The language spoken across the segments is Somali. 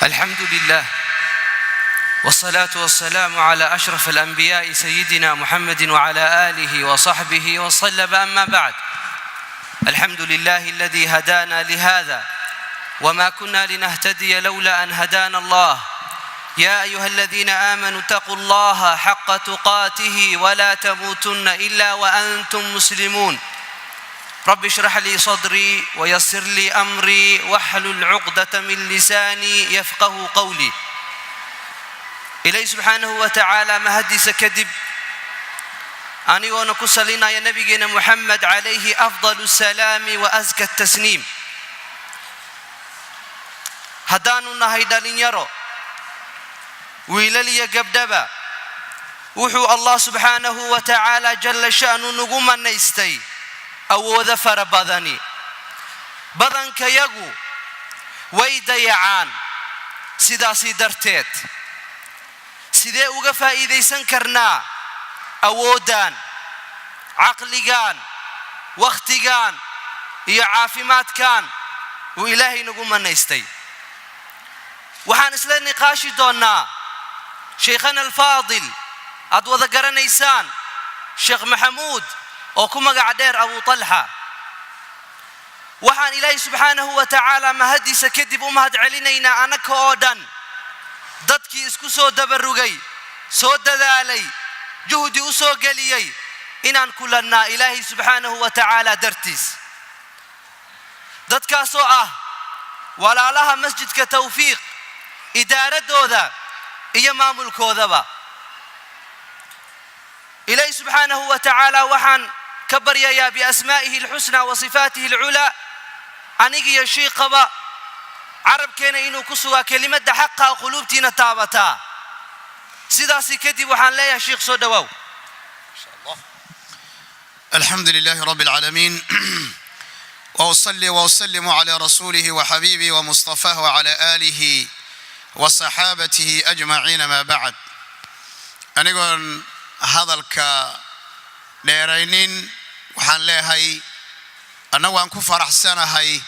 الحمد لله والصلاة والسلام على أشرف الأنبياء سيدنا محمد وعلى آله وصحبه وسلم. أما بعد، الحمد لله الذي هدانا لهذا وما كنا لنهتدي لولا أن هدانا الله. يا أيها الذين آمنوا اتقوا الله حق تقاته ولا تموتن إلا وأنتم مسلمون. رب اشرح لي صدري ويسر لي أمري واحلل عقدة من لساني يفقه قولي. إلهي سبحانه وتعالى ما هديس كذب أني ونكسلنا يا نبينا محمد عليه أفضل السلام وأزكى التسنيم. هداننا هيدالين يرو ويللي قبدبا وحو الله سبحانه وتعالى جل شأنه نقوم نيستي أو ذفر بدني بدن كيجو ويديعان سيدا سيدرتيت سيدا وقفا إذا سنكرنا أودان عقليان واختيان يا عافمات كان وإلهي نقوم نيستي. وحان إسلام نقاشي دونا شيخنا الفاضل أدو ذكر نيسان شيخ محمود وكما قعدير أبو طلحة. وحان إلهي سبحانه وتعالى ما هدي سكدب ومهد علينا أنا كودن ضدكي اسكو سو دبرغي سو ددالي جهدي اسو قليي إنان كلنا إلهي سبحانه وتعالى درتيس ضدك سوء ولا لها مسجد كتوفيق إدارة دوذا إيمام الكوذبة. إلهي سبحانه وتعالى وحان كبر يا بأسمائه الحسنى وصفاته العلى أنيجي يا شيخ قبا عرب كان إنه كسوا كلمة حقها قلوبتي نتابتها سيداسي كدي وحان لا يا شيخ صدواو. إن شاء الله. الحمد لله رب العالمين وأصلي وأسلم على رسوله وحبيبي ومصطفاه وعلى آله وصحابته أجمعين. ما بعد، أنا أقول هذا الكليرينين وحن لهاي أنا وأنكو فرح سنة هاي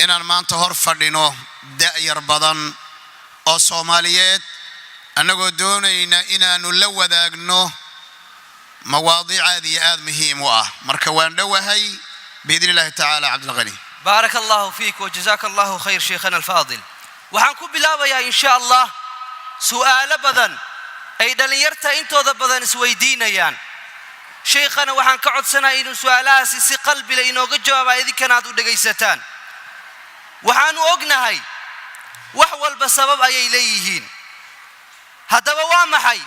إن ما انتهر فردينه دائر بدن أو صوماليات. أنا أقول دونينا إن نلو ذاقنه مواضيع هذه مهمة مركوان لو هاي بإذن الله تعالى. عبد الغني بارك الله فيك وجزاك الله خير شيخنا الفاضل. وحنكون بلاويا إن شاء الله سؤال بدن أي دليرتا إنتو ذا بدن سويدينا يان شيخنا وحن كعد سنة إنو سؤالها سي قلبي لإنو قد جوابا إذي كانت ودقيستان وحانو أقنا هاي وحوال بسبب أي إليهين هذا وامحي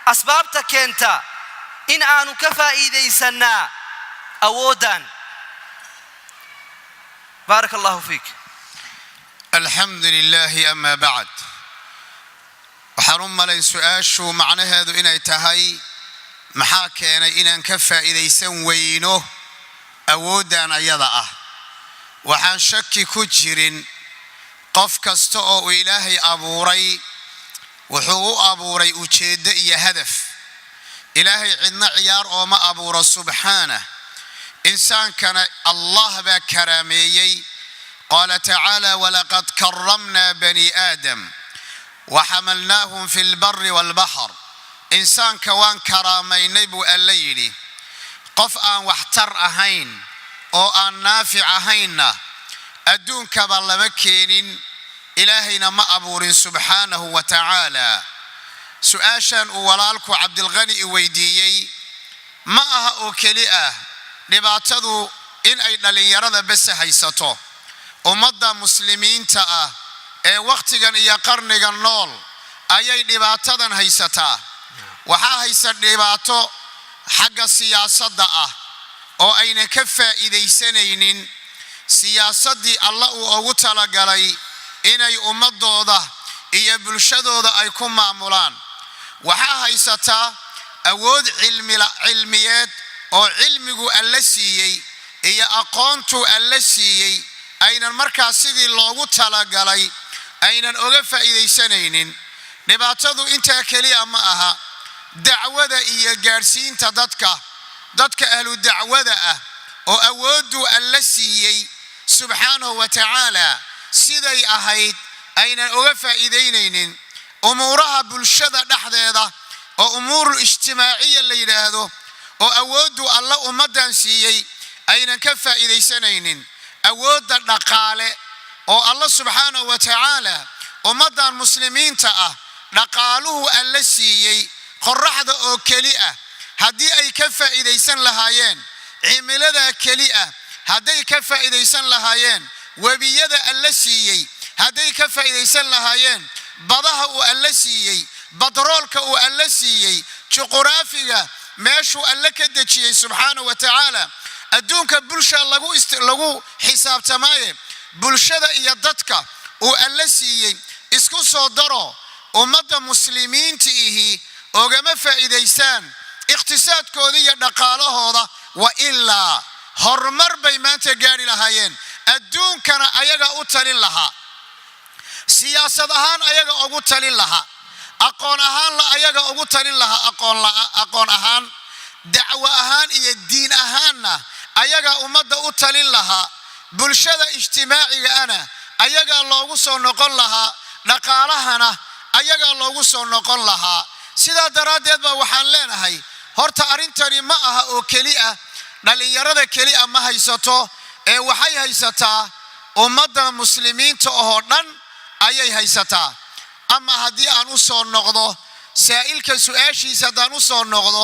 أسبابتك أنت إن آنو كفا إذي سنا أودان. بارك الله فيك. الحمد لله. أما بعد، وحرم لين سؤال شو معنى هذا إن تهي محاكينا إن كفا إذا يسوينه أودان يضعه وحان شك كجر قف كستو إلهي أبوري وحو أبوري أجد إيا هدف إلهي عندنا عيار وما أبور سبحانه إنسان كان الله بكرامي. قال تعالى: ولقد كرمنا بني آدم وحملناهم في البر والبحر. إنسان كوان كرامي نبو الليل قف آن واحتر أهين أو آن نافع أهين أدون كبال مكين إلهينا ما أبور سبحانه وتعالى. سؤاشا ولالكو عبد الغني ويديي ما أها أكلئة لبعتدو إن أي لليرد بس هيستو ummadda muslimiinta ah ee waqtigan iyo qarnigan nool ayay dhibaatadan haysataa. waxaa haysa dhibaato xagga siyaasadda ah oo ayna ka faa'iideysanaynin siyaasadii Allah uu ugu talagalay inay ummadooda iyo bulshadooda ay ku maamulaan. waxaa haysataa awood cilmiyeed oo cilmigu alla siiyey iyo aqoontu alla siiyey aynan markaa sidii loogu talagalay aynan oga faa'iideysanaynin. dhibaatadu intaa kaliya ma aha dacwada iyo gaarsiinta dadka ahlu dacwada ah oo awoodu alla siiyey subhanahu wa ta'ala siday ahayd aynan uga faa'iideynaynin umuuraha bulshada dhexdeeda oo umuurul ijtimaaciya la yiraahdo oo awooddu alla ummadan siiyay aynan ka faa'iideysanaynin awoodda dhaqaale oo alla subxaanahu wa tacaala ummadan muslimiinta ah dhaqaaluhu alla siiyay qorraxda oo keli ah haddii ay ka faa'iideysan lahaayeen cimilada keli ah hadday ka faa'iideysan lahaayeen webiyada alla siiyey hadday ka faa'iideysan lahaayeen badaha uu alla siiyey badroolka uu alla siiyey juqraafiga meeshuu alla ka dejiyey subxaanahu wa tacaala adduunka bulsha lagu xisaabtamaaye bulshada iyo dadka uu alla siiyey isku soo daro ummadda muslimiinta ihi ogama faa'iideystaan iqtisaadkooda iyo dhaqaalahooda wa ilaa horumar bay maanta gaari lahaayeen adduunkana ayaga u talin lahaa siyaasad ahaan ayaga ugu talin lahaa aqoon ahaan ayaga ugu talin lahaa aqoon ahaan dacwo ahaan iyo diin ahaanna ayaga ummadda u talin lahaa bulshada ijtimaaciga ana ayaga loogu soo noqon lahaa dhaqaalahana ayaga loogu soo noqon lahaa sidaa daraaddeed baa waxaan leenahay horta arrintani ma aha oo keli ah dhalinyarada keli ah ma haysato ee waxay haysataa ummadda muslimiinta oo dhan ayay haysataa ama haddii aan u soo noqdo saa'ilka su'aashiisa haddaan u soo noqdo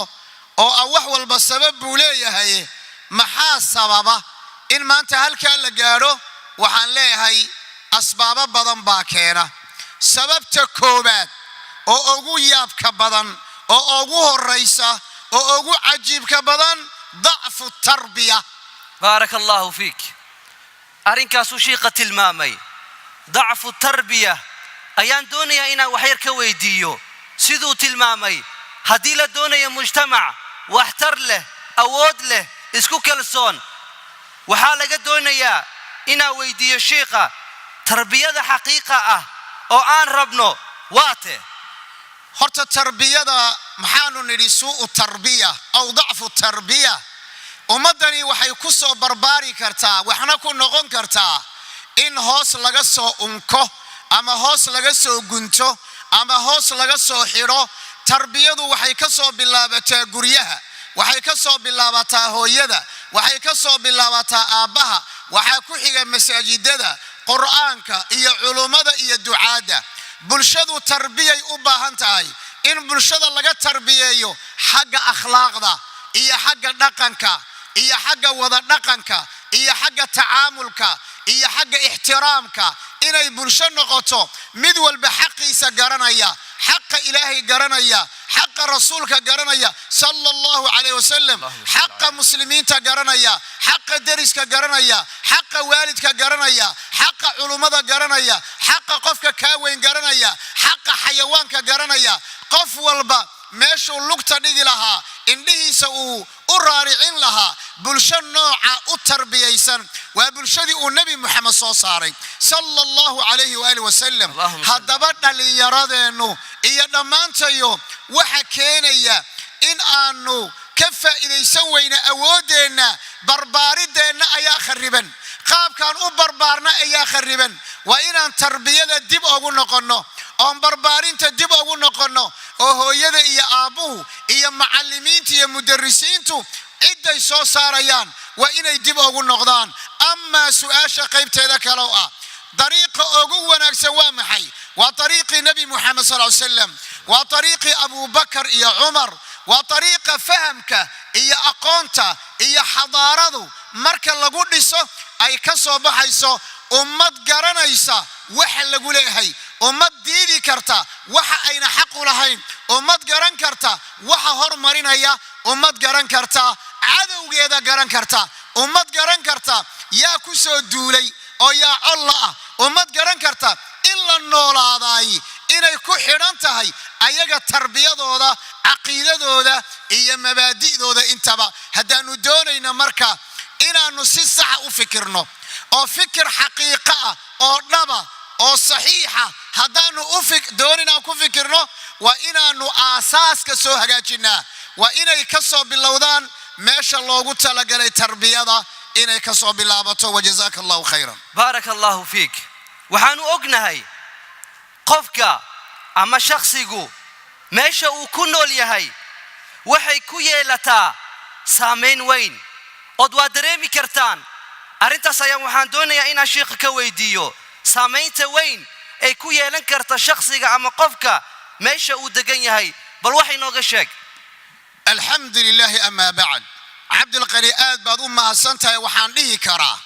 oo wax walba sabab buu leeyahay maxaa sababa in maanta halkaa la gaadho waxaan leeyahay asbaabo badan baa keena sababta koobaad oo ugu yaabka badan oo ugu horeysa oo ugu cajiibka badan ضعف التربية. بارك الله فيك. أرنكاس شيقة المامي ضعف التربية أيان دونيا إنا وحير كويديو سيدو تلمامي هديلا دونيا مجتمع واحتر له أود له اسكو كالسون وحالة دونيا إنا ويديو شيقة تربية حقيقة أو آن ربنو واته horta tarbiyada maxaanu nidhi suu tarbiya aw dacfu tarbiya ummadani waxay ku soo barbaari kartaa waxna ku noqon kartaa in hoos laga soo unko ama hoos laga soo gunto ama hoos laga soo xiro tarbiyadu waxay ka soo bilaabataa guryaha waxay ka soo bilaabataa hooyada waxay ka soo bilaabataa aabaha waxa ku xiga masaajidada quraanka iyo culimada iyo ducaada bulshadu tarbiyay u baahan tahay in bulshada laga tarbiyeeyo xagga akhlaaqda iyo xagga dhaqanka iyo xagga wada dhaqanka iyo xagga tacaamulka iyo xagga ixtiraamka inay bulsho noqoto mid walba xaqiisa garanaya xaqa ilaahay garanaya xaqa rasuulka garanaya sallallahu alayhi wasallam xaqa muslimiinta garanaya xaqa dariska garanaya xaqa waalidka garanaya xaqa culimada garanaya xaqa qofka ka weyn garanaya xaqa xayawaanka garanaya qof walba meeshuu lugta dhigi lahaa indhihiisa uu u raaricin lahaa bulsho nooca u tarbiyaysan waa bulshadii uu nabi muxamed soo saaray sallallahu alayhi wa alihi wasallam haddaba dhalinyaradeennu iyo dhammaantayo waxa keenaya in aanu ka faa'iidaysan weyna awoodeenna barbaarideenna ayaa khariban qaabkaan u barbaarna ayaa khariban waa inaan tarbiyada dib ugu noqonno oon barbaarinta dib ugu noqonno oo hooyada iyo aabuhu iyo macallimiinta iyo mudarrisiintu ciday soo saarayaan waa inay dib ugu noqdaan ama su'aasha qaybteeda kale ah dariiqa ugu wanaagsan waa maxay waa dariiqi nabi muhammad sallallahu alayhi wasallam waa dariiqi abu bakr iyo umar waa dariiqa fahamka iyo aqoonta iyo xadaaradu marka lagu dhiso ay ka soo baxayso ummad garanaysa waxa lagu leeyahay ummad diidi karta waxa ayna xaq u lahayn ummad garan karta waxa hormarinaya ummad garan karta cadowgeeda garan karta ummad garan karta yaa ku soo duulay oo yaa Allah ummad garan karta in la noolaaday inay ku xidhan tahay ayaga tarbiyadooda aqeedadooda iyo mabaadi'dooda intaba haddaanu doonayna marka inaanu si sax u fikirno oo fikir xaqiiqo ah oo dhaba oo saxiixa haddaanu doonina ku fikirno waa inaanu aasaaska soo hagaajinaa waa inay ka soo bilowdaan meesha loogu talagalay tarbiyada inay ka soo bilaabato wajazakallahu khayran barakallahu fiik waxaanu ognahay qofka ama shakhsigu meesha uu ku nool yahay waxay ku yeelataa saameyn weyn oo waa dareemi kartaan arintaas ayaan waxaan doonayaa inaan sheekha ka weydiiyo saameynta weyn ay ku yeelan karta shakhsiga ama qofka meesha uu degan yahay bal wax inooga sheeg alxamdulillaah ama bacd cabdulqani aad baad u mahadsantahay waxaan dhihi karaa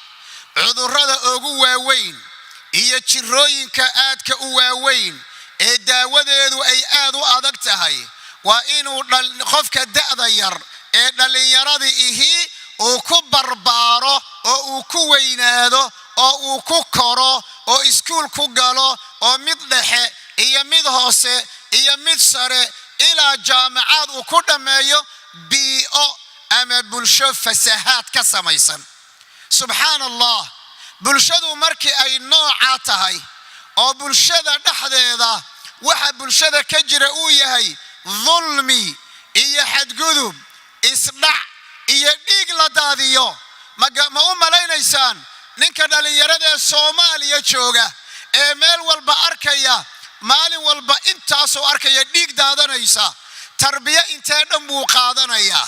cudurrada ugu waaweyn iyo jirooyinka aadka u waaweyn ee daawadeedu ay aad u adag tahay waa inuu qofka da'da yar ee dhalinyaradii ihi uu ku barbaaro oo uu ku weynaado oo uu ku koro oo iskuul ku galo oo mid dhexe iyo mid hoose iyo mid sare ilaa jaamacad uu ku dhameeyo bi'o ama bulsho fasahaad ka samaysan subxaan allah bulshadu markii ay nooca tahay oo bulshada dhexdeeda waxa bulshada ka jira uu yahay dhulmi iyo xadgudub isdhac iyo dhiig la daadiyo ma u malaynaysaan ninka dhalinyarada Soomaaliya jooga ee meel walba arkaya maalin walba intaasoo arkaya dhiig daadanaysa tarbiya intee dhan buu qaadanaya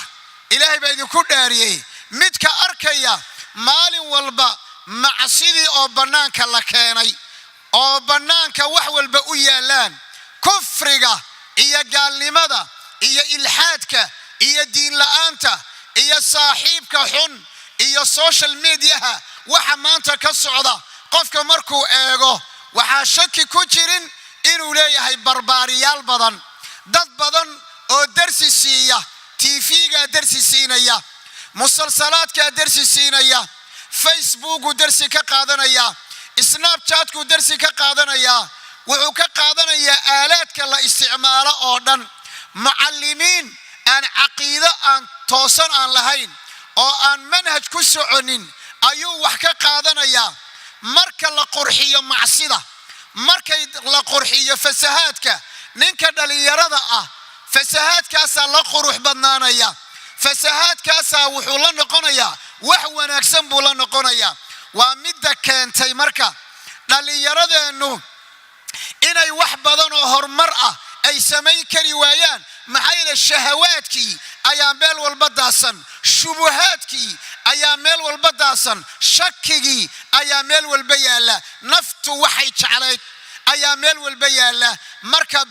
ilaahay baa idinku dhaariyay midka arkaya maalin walba macsidii oo banaanka la keenay oo banaanka wax walba u yaalaan kufriga iyo gaalnimada iyo ilhaadka iyo diin la'aanta iyo saaxiibka xun iyo social media waxa maanta ka socda qofka markuu eego waxa shaki ku jirin inuu leeyahay barbaariyaal badan dad badan oo darsi siiya TV-ga darsi siinaya musalsalaadka darsi siinaya Facebook darsi ka qaadanaya Snapchat ku darsi ka qaadanaya wuxuu ka qaadanaya aalaadka la isticmaalo oo dhan macallimiin aan aqeedo aan toosan aan lahayn oo aan manhaj ku soconin ayuu wax ka qaadanaya marka la qurxiyo macsida markay la qurxiyo fasahaadka ninka dhalinyarada ah fasahaadkaas la qurux badnaanaya fasahaadkaas wuxuu la noqonaya wax wanaagsan buu la noqonaya waa midda keentay marka dhalinyaradeennu inay wax badan oo horumar ah ay sameyn kari waayaan maxay shahawaadkii ayaa meel walba daasan shubuhaadkii ayaa meel walba daasan shakigii ayaa meel walba yaala naftu waxay jeclayd ayaa meel walba yaala marka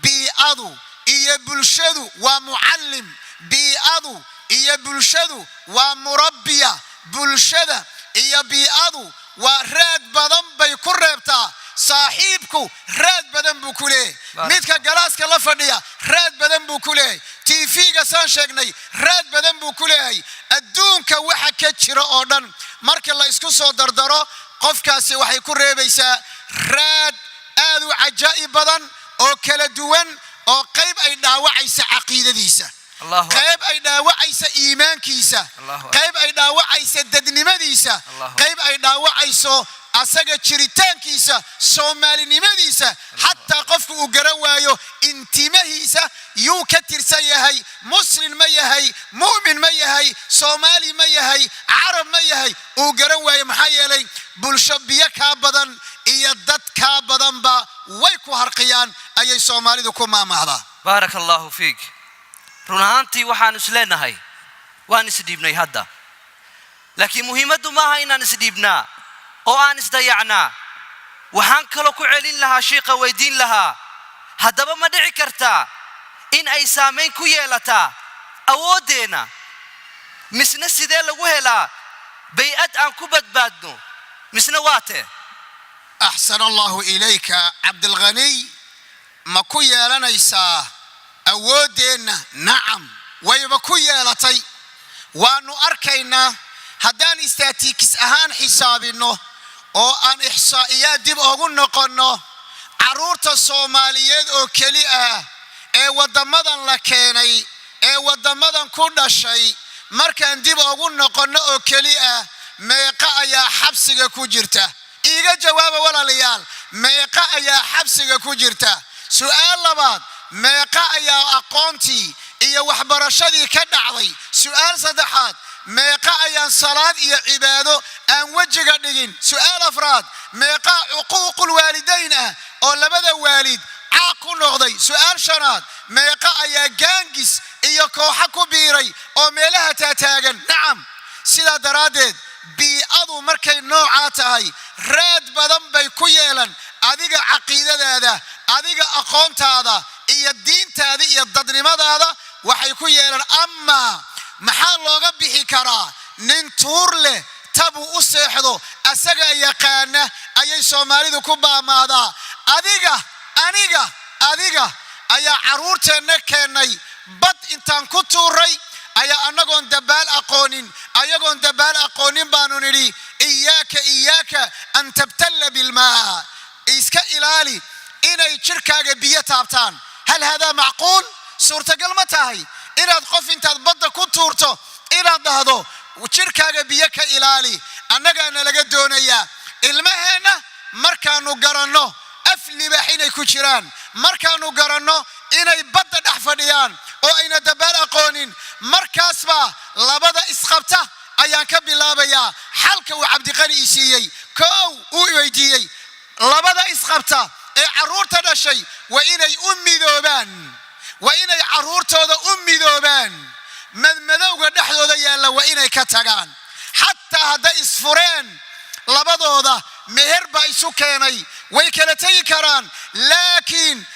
bi'adu iyo bulshadu waa muallim bi'adu iyo bulshadu waa murabbiya bulshada iyo bi'adu waa raad badan bay ku reebtaa saaxiibku raad badan buu ku leeyahay midka galaaska la fadhiya raad badan buu ku leeyahay TV-ga saan sheegnay raad badan buu ku leeyahay adduunka waxa ka jira oo dhan marka la isku soo dardaro qofkaasi waxay ku reebaysaa raad aad u cajaa'ib badan oo kala duwan oo qayb ay dhaawacaysa aqeedadiisa qayb ay dhaawacaysa iimaankiisa qayb ay dhaawacaysa dadnimadiisa qayb ay dhaawacayso asaga jiritaankiisa Soomaalinimadiisa hatta qofku uu garan waayo intimahiisa yuu ka tirsan yahay muslim ma yahay mu'min ma yahay Soomaali ma yahay Arab ma yahay uu garan waayo maxaa yeelay bulsho biyo ka badan iyo dad ka badan ba way ku harqiyaan ayay Soomaalidu ku maamahda barakallahu fiik runaantii waxaan isleenahay waan isdhiibnay hadda laakiin muhiimadu maaha inaan isdhiibnaa oo aan isdayacnaa waxaan kale ku celin lahaa sheekha weydiin lahaa haddaba ma dhici kartaa in ay saameyn ku yeelataa awoodeena misna sidee lagu helaa bay'ad aan ku badbaadno misna waate أحسن الله إليك عبد الغني ما كويا لنا يسا أودينا نعم ويبكويا لطي وأنو أركينا هدان استاتيكس أهان حسابينو أو أن إحصائيات ديب أغن نقنو عرورة الصوماليات أو كليئة ودمدن لكيني ودمدن كل شيء مركان ديب أغن نقنو أو كليئة ميقا يا حبسك كجرته إيجا جواب ولا ليال ميقا يا حبسك كجرته سؤال لبعض ميقا يا أقونتي إيا وحبرشدي كدعضي سؤال صدحات ميقا يا صلاة إيا عباده أن وجه قدقين سؤال أفراد ميقا عقوق الوالدين oo labada waalid caaq ku noqday. Su'aal shanaad, meeqa ayaa gaangis iyo kooxa ku biiray oo meelaha taataagan? Nacam. Sidaa daraadeed bii'adu markay noocaa tahay raad badan bay ku yeelan adiga caqiidadaada, adiga aqoontaada iyo diintaada iyo dadnimadaada waxay ku yeelan. Ama maxaa looga bixi karaa? nin tuur leh tabu u seexdo asaga yaqaana ayay Soomaalidu ku baamaadaa. adiga ayaa caruurteena keenay bad intaan ku tuuray ayaa anagoon dabaal aqoonin baanu nidhi iyaaka an tabtalla bilmaa, iska ilaali inay jirkaaga biyo taabtaan. hal hada macquul? suurtagal ma tahay inaad qof intaad badda ku tuurto inaad dhahdo jirkaaga biyo ka ilaali? annagaana laga doonayaa ilmaheena markaanu garanno af libaax inay ku jiraan, markaanu garanno inay badda dhex fadhiyaan oo ayna dabaal aqoonin, markaasba labada isqabta ayaan ka bilaabayaa xalka uu Cabdiqani ii siiyey. koow uu weydiiyey labada isqabta ee caruurta dhashay waa inay u midoobaan, waa inay caruurtooda u midoobaan, madmadowga dhexdooda yaalla waa inay ka tagaan. xataa hadday isfureen labadooda meher baa isu keenay way kala tegi karaan, laakiin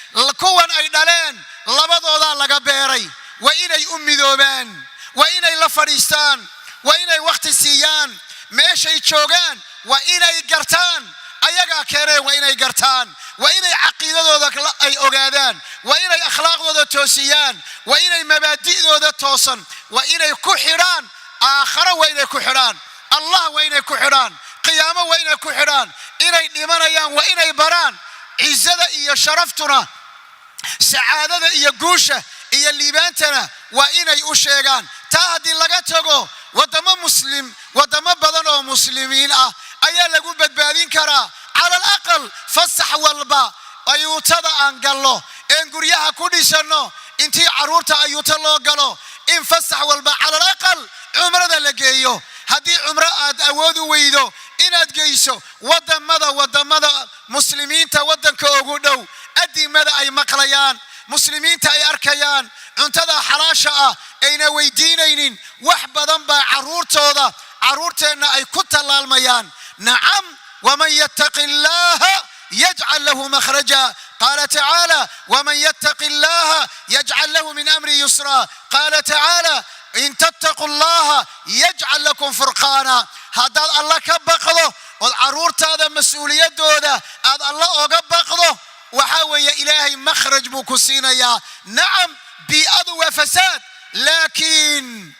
kuwan ay dhaleen labadooda laga beeray waa inay u midoobaan, waa inay la fadhiistaan, waa inay waqti siiyaan, meeshay joogaan waa inay gartaan, ayagaa keeneen waa inay gartaan, waa inay caqiidadooda ay ogaadaan, waa inay akhlaaqdooda toosiyaan, waa inay mabaadi'dooda toosan, waa inay ku xidhaan aakhara, waa inay ku xidhaan Allah, waa inay ku xidhaan qiyaamo, waa inay ku xidhaan inay dhimanayaan, waa inay baraan cizada iyo sharaftuna, sacaadada iyo guusha iyo liibaantana waa inay u sheegaan. taa haddii laga tago wadamo badan oo muslimiin ah ayaa lagu badbaadin karaa. cala alaqal fasax walba ayuutada aan gallo een guryaha ku dhisanno, intii caruurta ayuuta loo galo in fasax walba cala alaqal cumrada la geeyo. haddii cumro aad awood u weydo inaad geyso wadamada muslimiinta wadanka ugu dhow, adimada ay maqlayaan, muslimiinta ay arkayaan, cuntada xalaasha ah ayna weydiinaynin, wax badan baa caruurteenna ay ku talaalmayaan. nacam, waman yattaqi llaha yajcal lahu makhraja. قال تعالى ومن يتق الله يجعل له من أمره يسرا. قال تعالى إن تتقوا الله يجعل لكم فرقانا. هذا الله كبقضه والعرور هذا مسؤولية دوده، هذا الله كبقضه وحاول يا إلهي مخرج مكسينا. يا نعم بيئة وفساد، لكن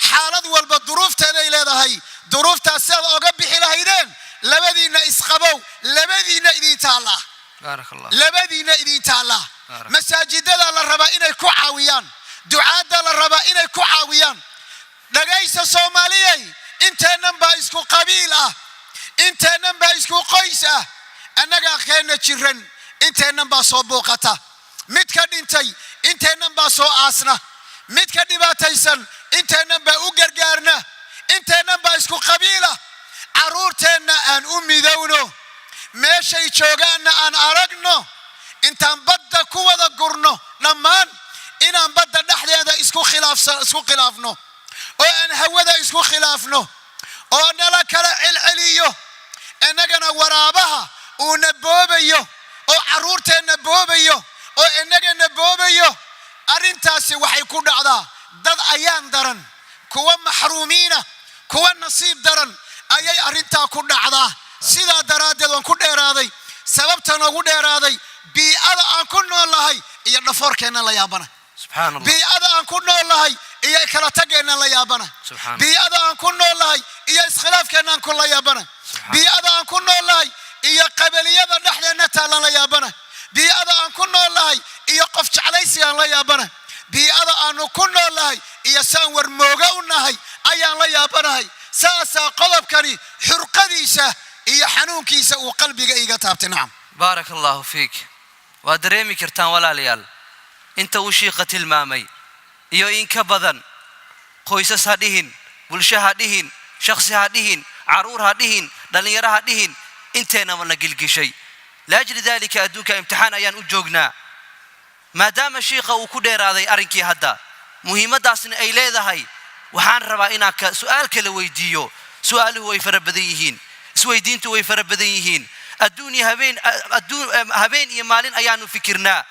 حالد والظروف تاني لهي ظروف تاسد أقبح لهيدين لبدينا إسقبوا لبدينا إذن تعالى بارك الله لبدينا إذن تعالى مساجد للربائن الكعاويان، دعاء للربائن الكعاويان. لقيس صوماليي انت نمبا اسكو قبيلة، انت نمبا اسكو قيسة، انك اخينا تشرن انت نمبا صوبوقتا متكد انت نمبا صو آسنا متكد باتيسن انت نمبا اوغرغارنا انت نمبا اسكو قبيلة. عرورتنا ان امي دونو ماشي جوغانا ان ارقنو انتان بدا كودا قرنو نمان inaan badda dhexdeeda isku khilaafno oo aan hawada isku khilaafno oo nala kala celceliyo, innagana waraabaha uu naboobayo oo caruurteena boobayo oo innagana boobayo. arrintaasi waxay ku dhacdaa dad ayaan daran, kuwa maxruumiina, kuwa nasiib daran ayay arrintaa ku dhacdaa. sidaa daraaddeed waan ku dheeraaday, sababtan ugu dheeraaday bii'ada aan ku noolahay iyo dhafoorkeena la yaabana. سبحان الله. بيئة أن كنا الله إياه كلا تجينا لا يابنا. بيئة أن كنا الله إياه إسخلاف كنا كل يابنا. بيئة أن كنا الله إياه قبلية نحن نتعلم لا يابنا. بيئة أن كنا الله إياه قفش عليه سيان لا يابنا. بيئة أن كنا الله إياه سانور موجونا هاي أيان لا يابنا. ساسا قلب كري حرقديسة إياه حنون كيسة وقلبي إياه تابت. نعم. بارك الله فيك. وادريمي كرتان ولا ليال. inta uu sheekha tilmaamay iyo in ka badan qoysas ha dhihin, bulsho ha dhihin, shakhsi ha dhihin, caruur ha dhihin, dhalinyaro ha dhihin, inteena ma la gilgishay laajli dhalika adduunka imtixaan ayaan u joognaa maadaama sheekha uu ku dheeraaday arrinkii hadda muhiimadaasna ay leedahay waxaan rabaa inaan su'aal kale weydiiyo su'aaluhu way fara badan yihiin isweydiintu way fara badan yihiin adduunya habeen iyo maalin ayaanu fikirnaa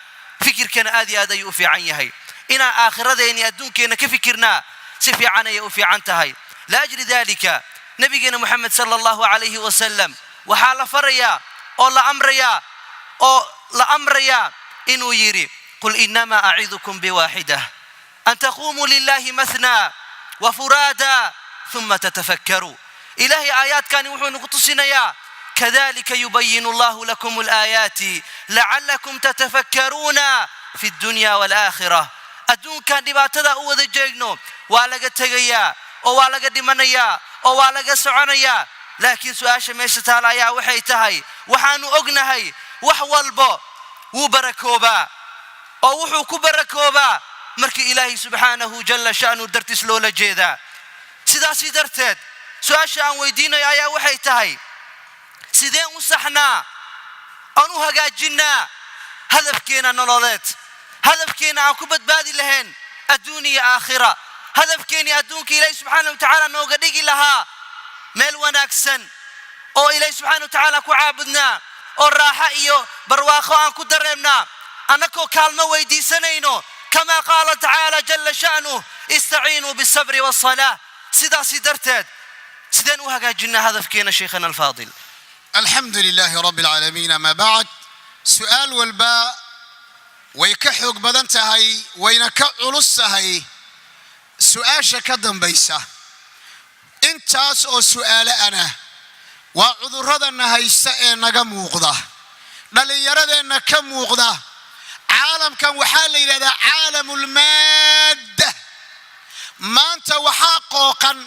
fikirkana aad iyo aad ayuu u fiican yahay inaan aakhiradeeni adduunkeena ka fikirnaa si fiican ayay u fiican tahay laajli dhalika nabigeena Muhammad sallallahu alayhi wa sallam waxaa la farayaa oo la amrayaa inuu yiri qul innama a'idukum biwahidah an taqumu lillahi mathna wa furada thumma tatafakkaru ilahi ayat kan wuxuu nagu tusinayaa kadhalika yubayyinu Allahu lakum al-ayati la'allakum tatafakkaruna fi ad-dunya wal akhirah adduunka dhibaatada u wada jeegno waa laga tagayaa oo waa laga dhimanayaa oo waa laga soconayaa laakiin su'aasha meesha taala ayaa waxay tahay waxaanu ognahay wax walba wuu barakooba oo wuxuu ku barakooba markii ilaahi subhanahu jalla sha'nu dartis loola jeeda sidaasi darteed su'aasha aan weydiinay ayaa waxay tahay sideen u saxnaa aan u hagaajinaa hadafkeena nololeed hadafkeena aan ku badbaadi lahayn adduuniya aakhira hadafkeena adduunka ilaahi subhanahu wa ta'ala nooga dhigi lahaa meel wanaagsan oo ilaahi subhanahu wa ta'ala ku caabudnaa oo raaxa iyo barwaaqo aan ku dareemnaa anako kaalmo weydiisanayno kama qaala ta'ala jalla sha'nu istaciinu bis-sabri was-salah sidaasi darteed sideen u hagaajinaa hadafkeena sheekhana al-faadil alxamdulillahi rabbil aalamiin ama ba'd su'aal walba way ka xoog badan tahay wayna ka culus tahay su'aasha ka dambaysa intaas oo su'aalo ana waa cudurradana haysta ee naga muuqda dhalinyaradeenna ka muuqda caalamkan waxaa la yidhahdaa caalamul maadda maanta waxaa qooqan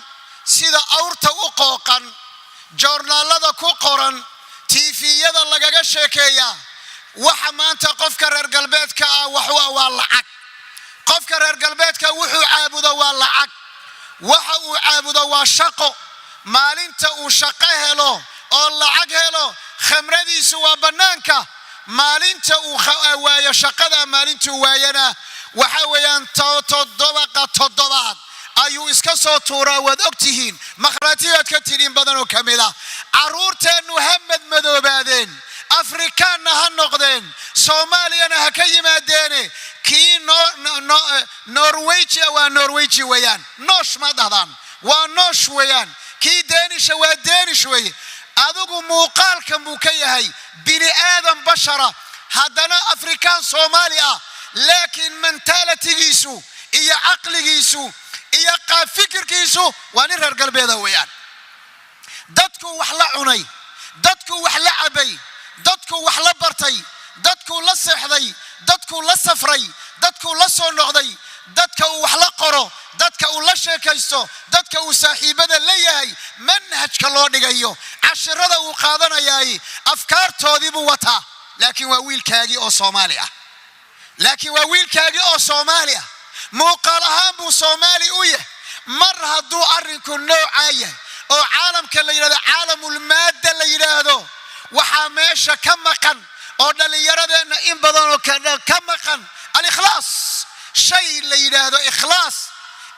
sida awrta u qooqan joornaalada ku qoran tiifiyada lagaga sheekeeya waxa maanta qofka reer galbeedka ah waa lacag qofka reer galbeedka wuxuu caabudo waa lacag waxa uu caabudo waa shaqo maalinta uu shaqo helo oo lacag helo khamradiisu waa banaanka maalinta uu waayo shaqada maalintu waayana waxa weeyaan toddobaad ayuu iska soo tuuraa wad ogtihiin maqraatiyaad ka tidin badan oo kamida caruurteenu hamad madoobaadeen afrikaanna ha noqdeen soomaaliyana ha ka yimaadeen kii norwegia waa norweji weeyaan noosh ma dhahdaan waa noosh weeyaan kii deenisha waa deenish weeye adigu muuqaalkan buu ka yahay bini aadam bashara haddana afrikaan soomaali ah laakiin mentalitigiisu iyo caqligiisu iyo fikirkiisu waa nin reer galbeeda weeyaan dadku wax la cunay dadku wax la cabay dadku wax la bartay dadku la seexday dadku la safray dadku la soo noqday dadka uu wax la qoro dadka uu la sheekaysto dadka uu saaxiibada leeyahay manhajka loo dhigayo cashirada uu qaadanayaay afkaartoodii buu wataa laakiin waa wiilkaagii oo Soomaali ah muuqaal ahaan buu Soomaali u yahay mar hadduu arrinku noocaa yahay oo caalamka la yidhahdo caalamul maadda la yidhaahdo waxaa meesha ka maqan oo dhalinyaradeenna in badan oo ka maqan al-ikhlaas shay la yidhaahdo ikhlaas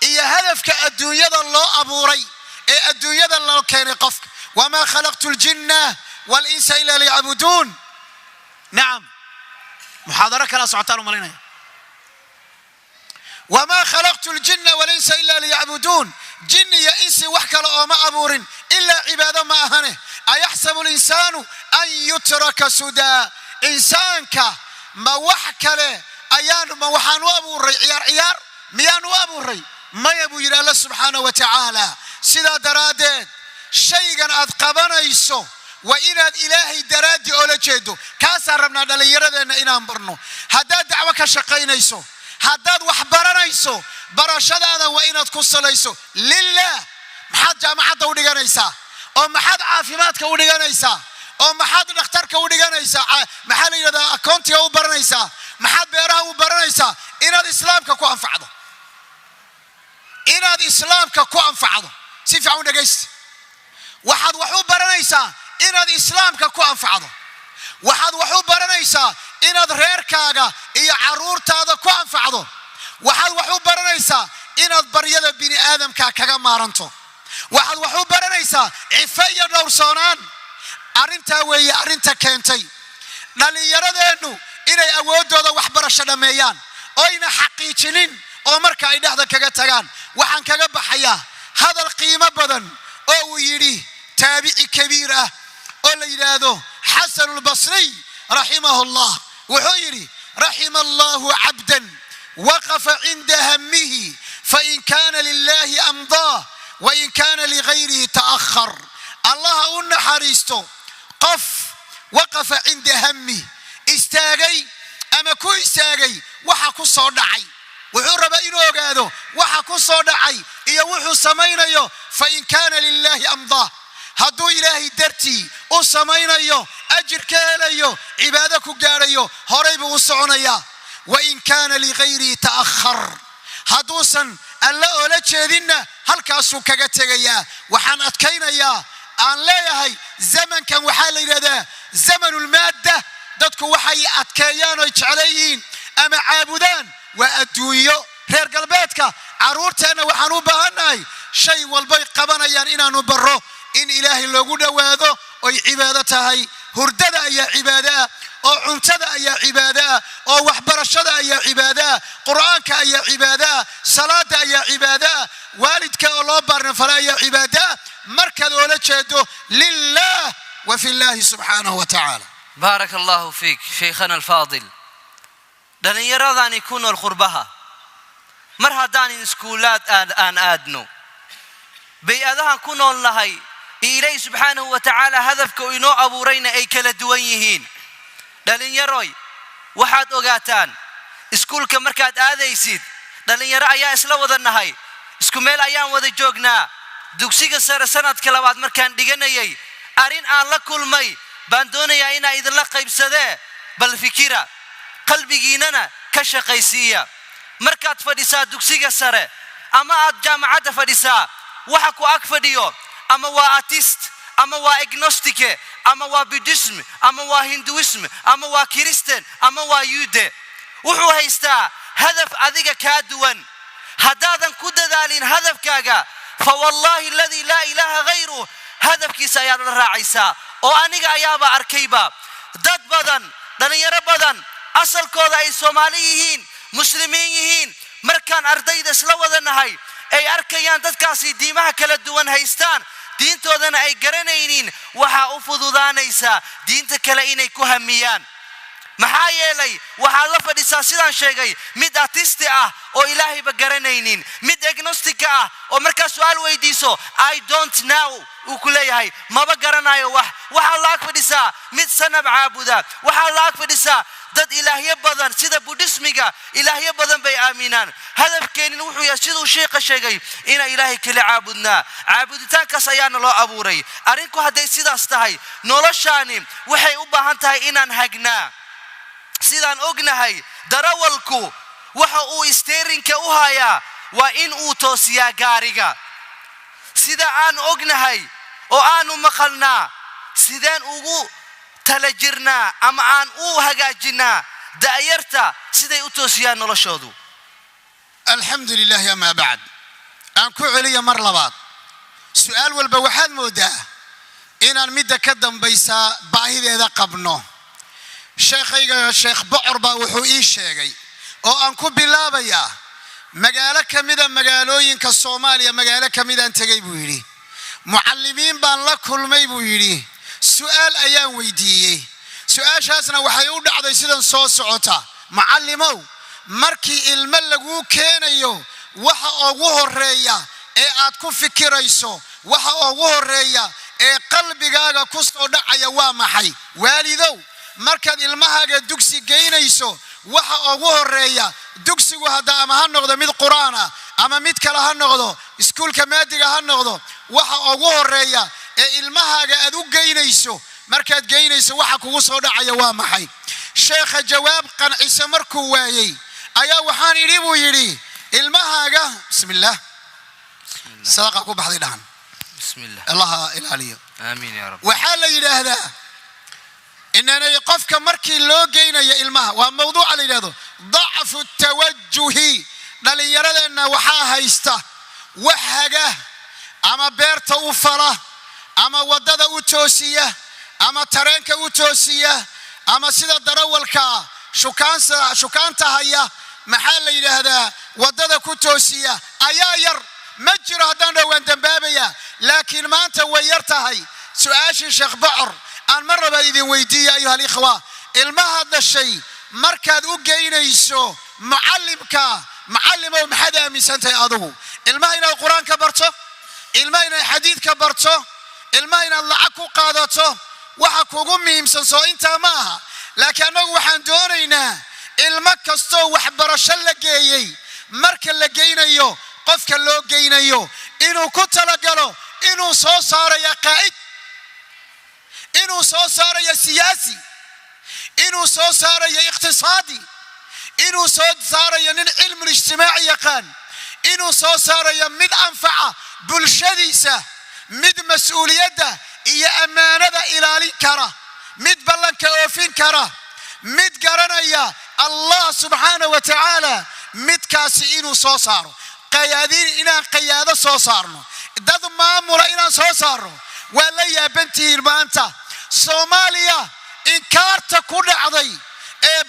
iyo hadafka adduunyada loo abuuray ee adduunyada loo keenay qofka wamaa khalaqtu al-jinna wal-insa illa liya'buduun nacam muxaadaro kala socotaan u malaynaya وما خلقت الجن والإنس إلا ليعبدون جن يا إنس وحكل أو ما أبورن إلا عبادة ما أهنه أيحسب الإنسان أن يترك سدى إنسانك ما وحكله أيان ما وحنو أبوري عيار ميانو أبوري ما يبوي الله سبحانه وتعالى سيدا درادات شيئا أذقبنا يسو وإن الإلهي درادي أولا جيدو كاسا ربنا دلي يردنا إنام برنو هذا دعوة كشقين يسو haddaad wax baranayso barashadaada waa inaad ku salayso lillah maxaad jaamacadda u dhiganaysaa oo maxaad caafimaadka u dhiganaysaa oo maxaad dhakhtarka u dhiganaysaa maxaa la yidhahdaa akoontiga u baranaysaa maxaad beeraha u baranaysaa inaad islaamka ku anfacdo si fiican u dhegaysta waxaad wax u baranaysaa inaad islaamka ku anfacdo waxaad wax u baranaysaa inaad reerkaaga iyo caruurtaada ku anfacdo, waxaad wax u baranaysaa inaad baryada bini aadamka kaga maaranto, waxaad wax u baranaysaa cifo iyo dhowrsoonaan. arrintaa weeye arrinta keentay dhallinyaradeennu inay awoodooda waxbarasho dhammeeyaan oyna xaqiijinin oo marka ay dhexda kaga tagaan. waxaan kaga baxayaa hadal qiimo badan oo uu yidhi taabici kabiir ah oo la yidhaahdo xasan albasriy raximahullah. wuxuu yidhi raxima allahu cabdan waqafa cinda hamihi fain kaana lilahi amdaa wain kaana ligayrihi ta'akhar. allaha u naxariisto qof waqafa cinda hami, istaagay ama ku istaagay waxa ku soo dhacay. wuxuu rabaa inuu ogaado waxa ku soo dhacay iyo wuxuu samaynayo. fain kaana lilahi amdaa, hadduu ilaahay dartii u samaynayo ajir ka helayo, cibaado ku gaadhayo, horay buu u soconayaa. wain kaana ligayrihi ta'akhar, hadduusan alla oola jeedinna halkaasuu kaga tegayaa. waxaan adkaynayaa aan leeyahay zamankan waxaa la yidhahdaa zamanulmaadda. dadku waxay adkeeyaan oy jecleeyihiin ama caabudaan waa adduunyo. reer galbeedka caruurteenna waxaan u baahannahay shay walbay qabanayaan inaanu barro in ilaahay loogu dhowaado oy cibaado tahay. hurdada ayaa cibaadaah, oo cuntada ayaa cibaadaah, oo waxbarashada ayaa cibaadaah, qur'aanka ayaa cibaadaah, salaada ayaa cibaadaah, waalidka oo loo baarnafala ayaa cibaadaah markaad oola jeedo lilah wa fi llahi subxaanahu wa tacaala. بارك الله فيك شيخنا الفاضل. دلنيراداني كونوا القربها مر هداني اسكولات آن آدنو بيئذها كونوا اللهي إليه سبحانه وتعالى هدفك إنو أبورين أي كلا دوينيهين. دلنيروي waxaad ogaataan iskuulka markaad aadaysid dhalinyaro ayaa isla wada nahay, isku meel ayaan wada joognaa. dugsiga sare sanadka labaad markaan dhiganayay arrin aan la kulmay baan doonayaa inaa idinla qaybsadee, bal fikira qalbigiinana ka shaqaysiiya. markaad fadhisaa dugsiga sare ama aad jaamacadda fadhisaa, waxa ku ag fadhiyo ama waa artist ama waa agnostic ama waa buddhism ama waa hinduism ama waa christian ama waa yude. wuxuu haystaa hadaf adiga kaa duwan. haddaadan ku dadaalin hadafkaaga fa wallahi alladhi laa ilaaha ghayruh, hadafkiisa ayaad la raacaysaa. oo aniga ayaaba arkayba dad badan, dhalinyaro badan asalkooda ay Soomaali yihiin, muslimiin yihiin, markaan ardayda isla wada nahay ay arkayaan dadkaasi diimaha kala duwan haystaan, diintoodana ay garanaynin, waxaa u fududaanaysaa diinta kale inay ku hamiyaan. maxaa yeelay waxaad la fadhisaa sidaan sheegay mid artisti ah oo ilaahayba garanaynin, mid agnostic ah oo markaa su-aal weydiiso I don't know uu ku leeyahay maba garanayo wax. waxaad la ag fadhisaa mid sanab caabuda, waxaad la ag fadhisaa dad ilaahyo badan sida buddhismiga ilaahyo badan bay aaminaan. hadafkeenin wuxuu yahay siduu sheekha sheegay inaan ilaahay kale caabudnaa. caabuditaankaas ayaana loo abuuray. arrinku hadday sidaas tahay noloshaani waxay u baahan tahay inaan hagnaa. sidaan ognahay darawalku waxa uu steerinka u hayaa waa in uu toosiyaa gaariga. sida aan ognahay oo aanu maqalnaa sideen ugu tala jirnaa ama aan u hagaajinaa da'yarta siday u toosiyaan noloshoodu. alxamdulilah amaa bacd. aan ku celiya mar labaad su-aal walba waxaad moodaa inaan midda ka dambaysaa baahideeda qabno. sheekhayga sheekh bocor baa wuxuu ii sheegay oo aan ku bilaabayaa magaalo ka mida magaalooyinka Soomaaliya, magaalo ka midaan tegay buu yidhi. mucallimiin baan la kulmay buu yidhi. su-aal ayaan weydiiyey. su-aashaasna waxay u dhacday sidan soo socota: macallimow, markii ilmo laguu keenayo waxa ugu horeeya ee aad ku fikirayso, waxa ugu horeeya ee qalbigaaga ku soo dhacaya waa maxay? waalidow, markaad ilmahaaga dugsi geynayso waxa ugu horeeya dugsigu hadda ama ha noqdo mid quraan ah ama mid kale ha noqdo, iskuulka maadiga ha noqdo, waxa ugu horeeya ee ilmahaaga aad u geynayso markaad geynayso waxa kugu soo dhacaya waa maxay? sheekha jawaab qancisa markuu waayay ayaa waxaan idhi buu yidhi ilmahaaga bismillah sadaqa ku baxday dhahan bismillah allah ilaaliyo amiin ya rab. waxaa la yidhaahdaa إننا يقفك مركي لوجينا يا إلمها وموضوع اللي هذا ضعف التوجه للي يرد أن وحاها يسته وحاجة أما بيرتا وفلا أما وددا وتوسية أما ترنك وتوسية أما سيدا درولكا شكان تهيا محل هذا وددا كتوسية أياير مجرى هذا وندم بابيا لكن ما أنت ويرتهي سؤال الشيخ بعر أن مرة بإذن ويدي أيها الإخوة المها هذا الشيء مركز وجينا يسوع معلم ومحدا من سنة أضوه المها إلى القرآن كبرته المها إلى الحديث كبرته المها إلى الله عكو قادته وحكو قمي مسنسو انت ماها لكنه وحن دونينا المكستو وحبرش لجيي مركز لجينا يو قفك لو جينا يو إنه كنت لقلو إنه صار يا قائد إنه صار يا سياسي إنه صار يا اقتصادي إنه صار يا علم الاجتماعي يقان إنه صار يا مد أنفعه بالشديسة مد مسؤوليته يا أمانة إلى الكرة مد بلنك أوفين كرة مد قرنا يا الله سبحانه وتعالى مد كاسي إنه صار قيادين إنا قيادة صارنا داد مامور إنا صارنا ولا يا بنتي المانتا سوماليا إنكارت كل عضي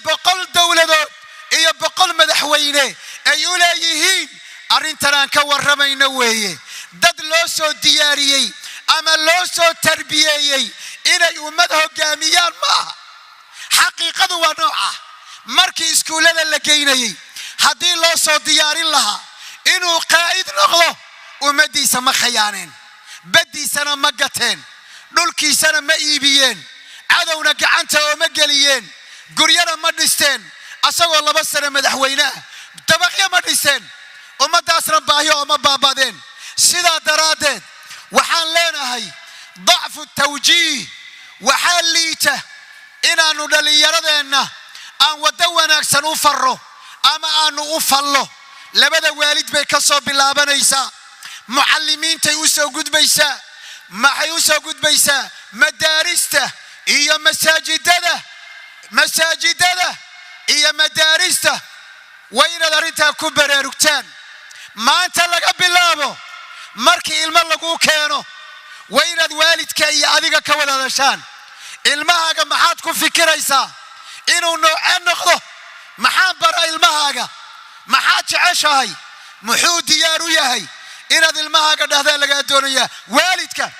بقل دولة بقل مدحوينه أيوليهين أرنتنا كور رمينا ويه داد لوسو دياريي أما لوسو تربييي إنا يومده جاميان ما حقيقة ونوعه مركي اسكولنا لقيني هدي لوسو دياري لها إنه قائد نغلو ومدي سما خيانين بدي سنة مقتين نلكي سنة ما إيبيين عدونا قعنتا وما قليين قريانا مدستين أسوى الله بس سنة مدحويناه تبقيا مدستين وما داسنا باهيو وما بابادين سيدا درادين وحان لنا هاي ضعف التوجيه وحان ليته إنا ندلي يردنا أن ودونا أكسن أفره أما أن أفله لبدا والد بيكسو باللابانيسا معلمين تيوسو قد بيسا ما حيوسو قد بيسا مدارسته إيا مساجده إيا مدارسته وين دارنتا كبر ركتان ما أنت لقى باللابو مركي إلما لقو كينو وين والدك إيا أذيك كودا دشان إلماهاga maxaad ku fikiraysaa inuu noocan noqdo maxaa bara ilmahaaga maxaad jeceshahay muxuu diyaar u yahay inaad ilmahaaga dhahdaa laga doonaya waalidka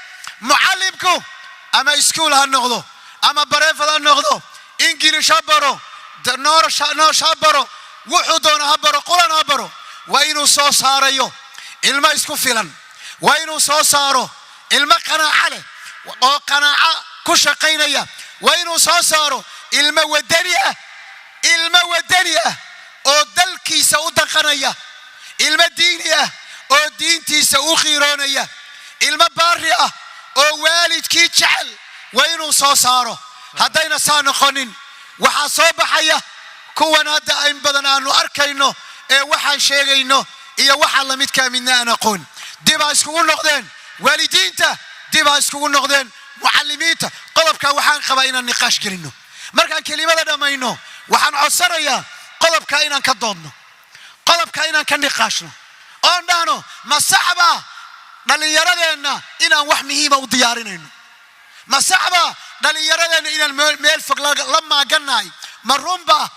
muallimku ama iskuul ha noqdo ama bareefad ha noqdo ingiliish ha baro noo shabaro wuxuu doona ha baro quraan ha baro waa inuu soo saarayo ilma isku filan waa inuu soo saaro ilma qanaaca leh oo qanaaca كشقينيا وينو صاروا المودنية أو دلكي سودقنيا المدينية أو دينتي سوخيرونيا المبارئة أو والد كي جعل وينو صاروا هدينا سانقنين وحصوب حيا كون هذا أين بدنا أنو أركينو وحن شيغينو إيا وحن لميت كاملنا نقول ديبا اسكون نقدين والدينته ديبا اسكون نقدين معلميته قلبك وحان قبائنا النقاش قلنو مركان كلمة دمينو وحان عصريا قلبك إنا كدودنو قلبك إنا كنقاشنو أندانو ما صعبة دلي يردنا إنا وحمهيما وديارينو ما صعبة دلي يردنا إنا الميل فوق لما قلناي مرومبا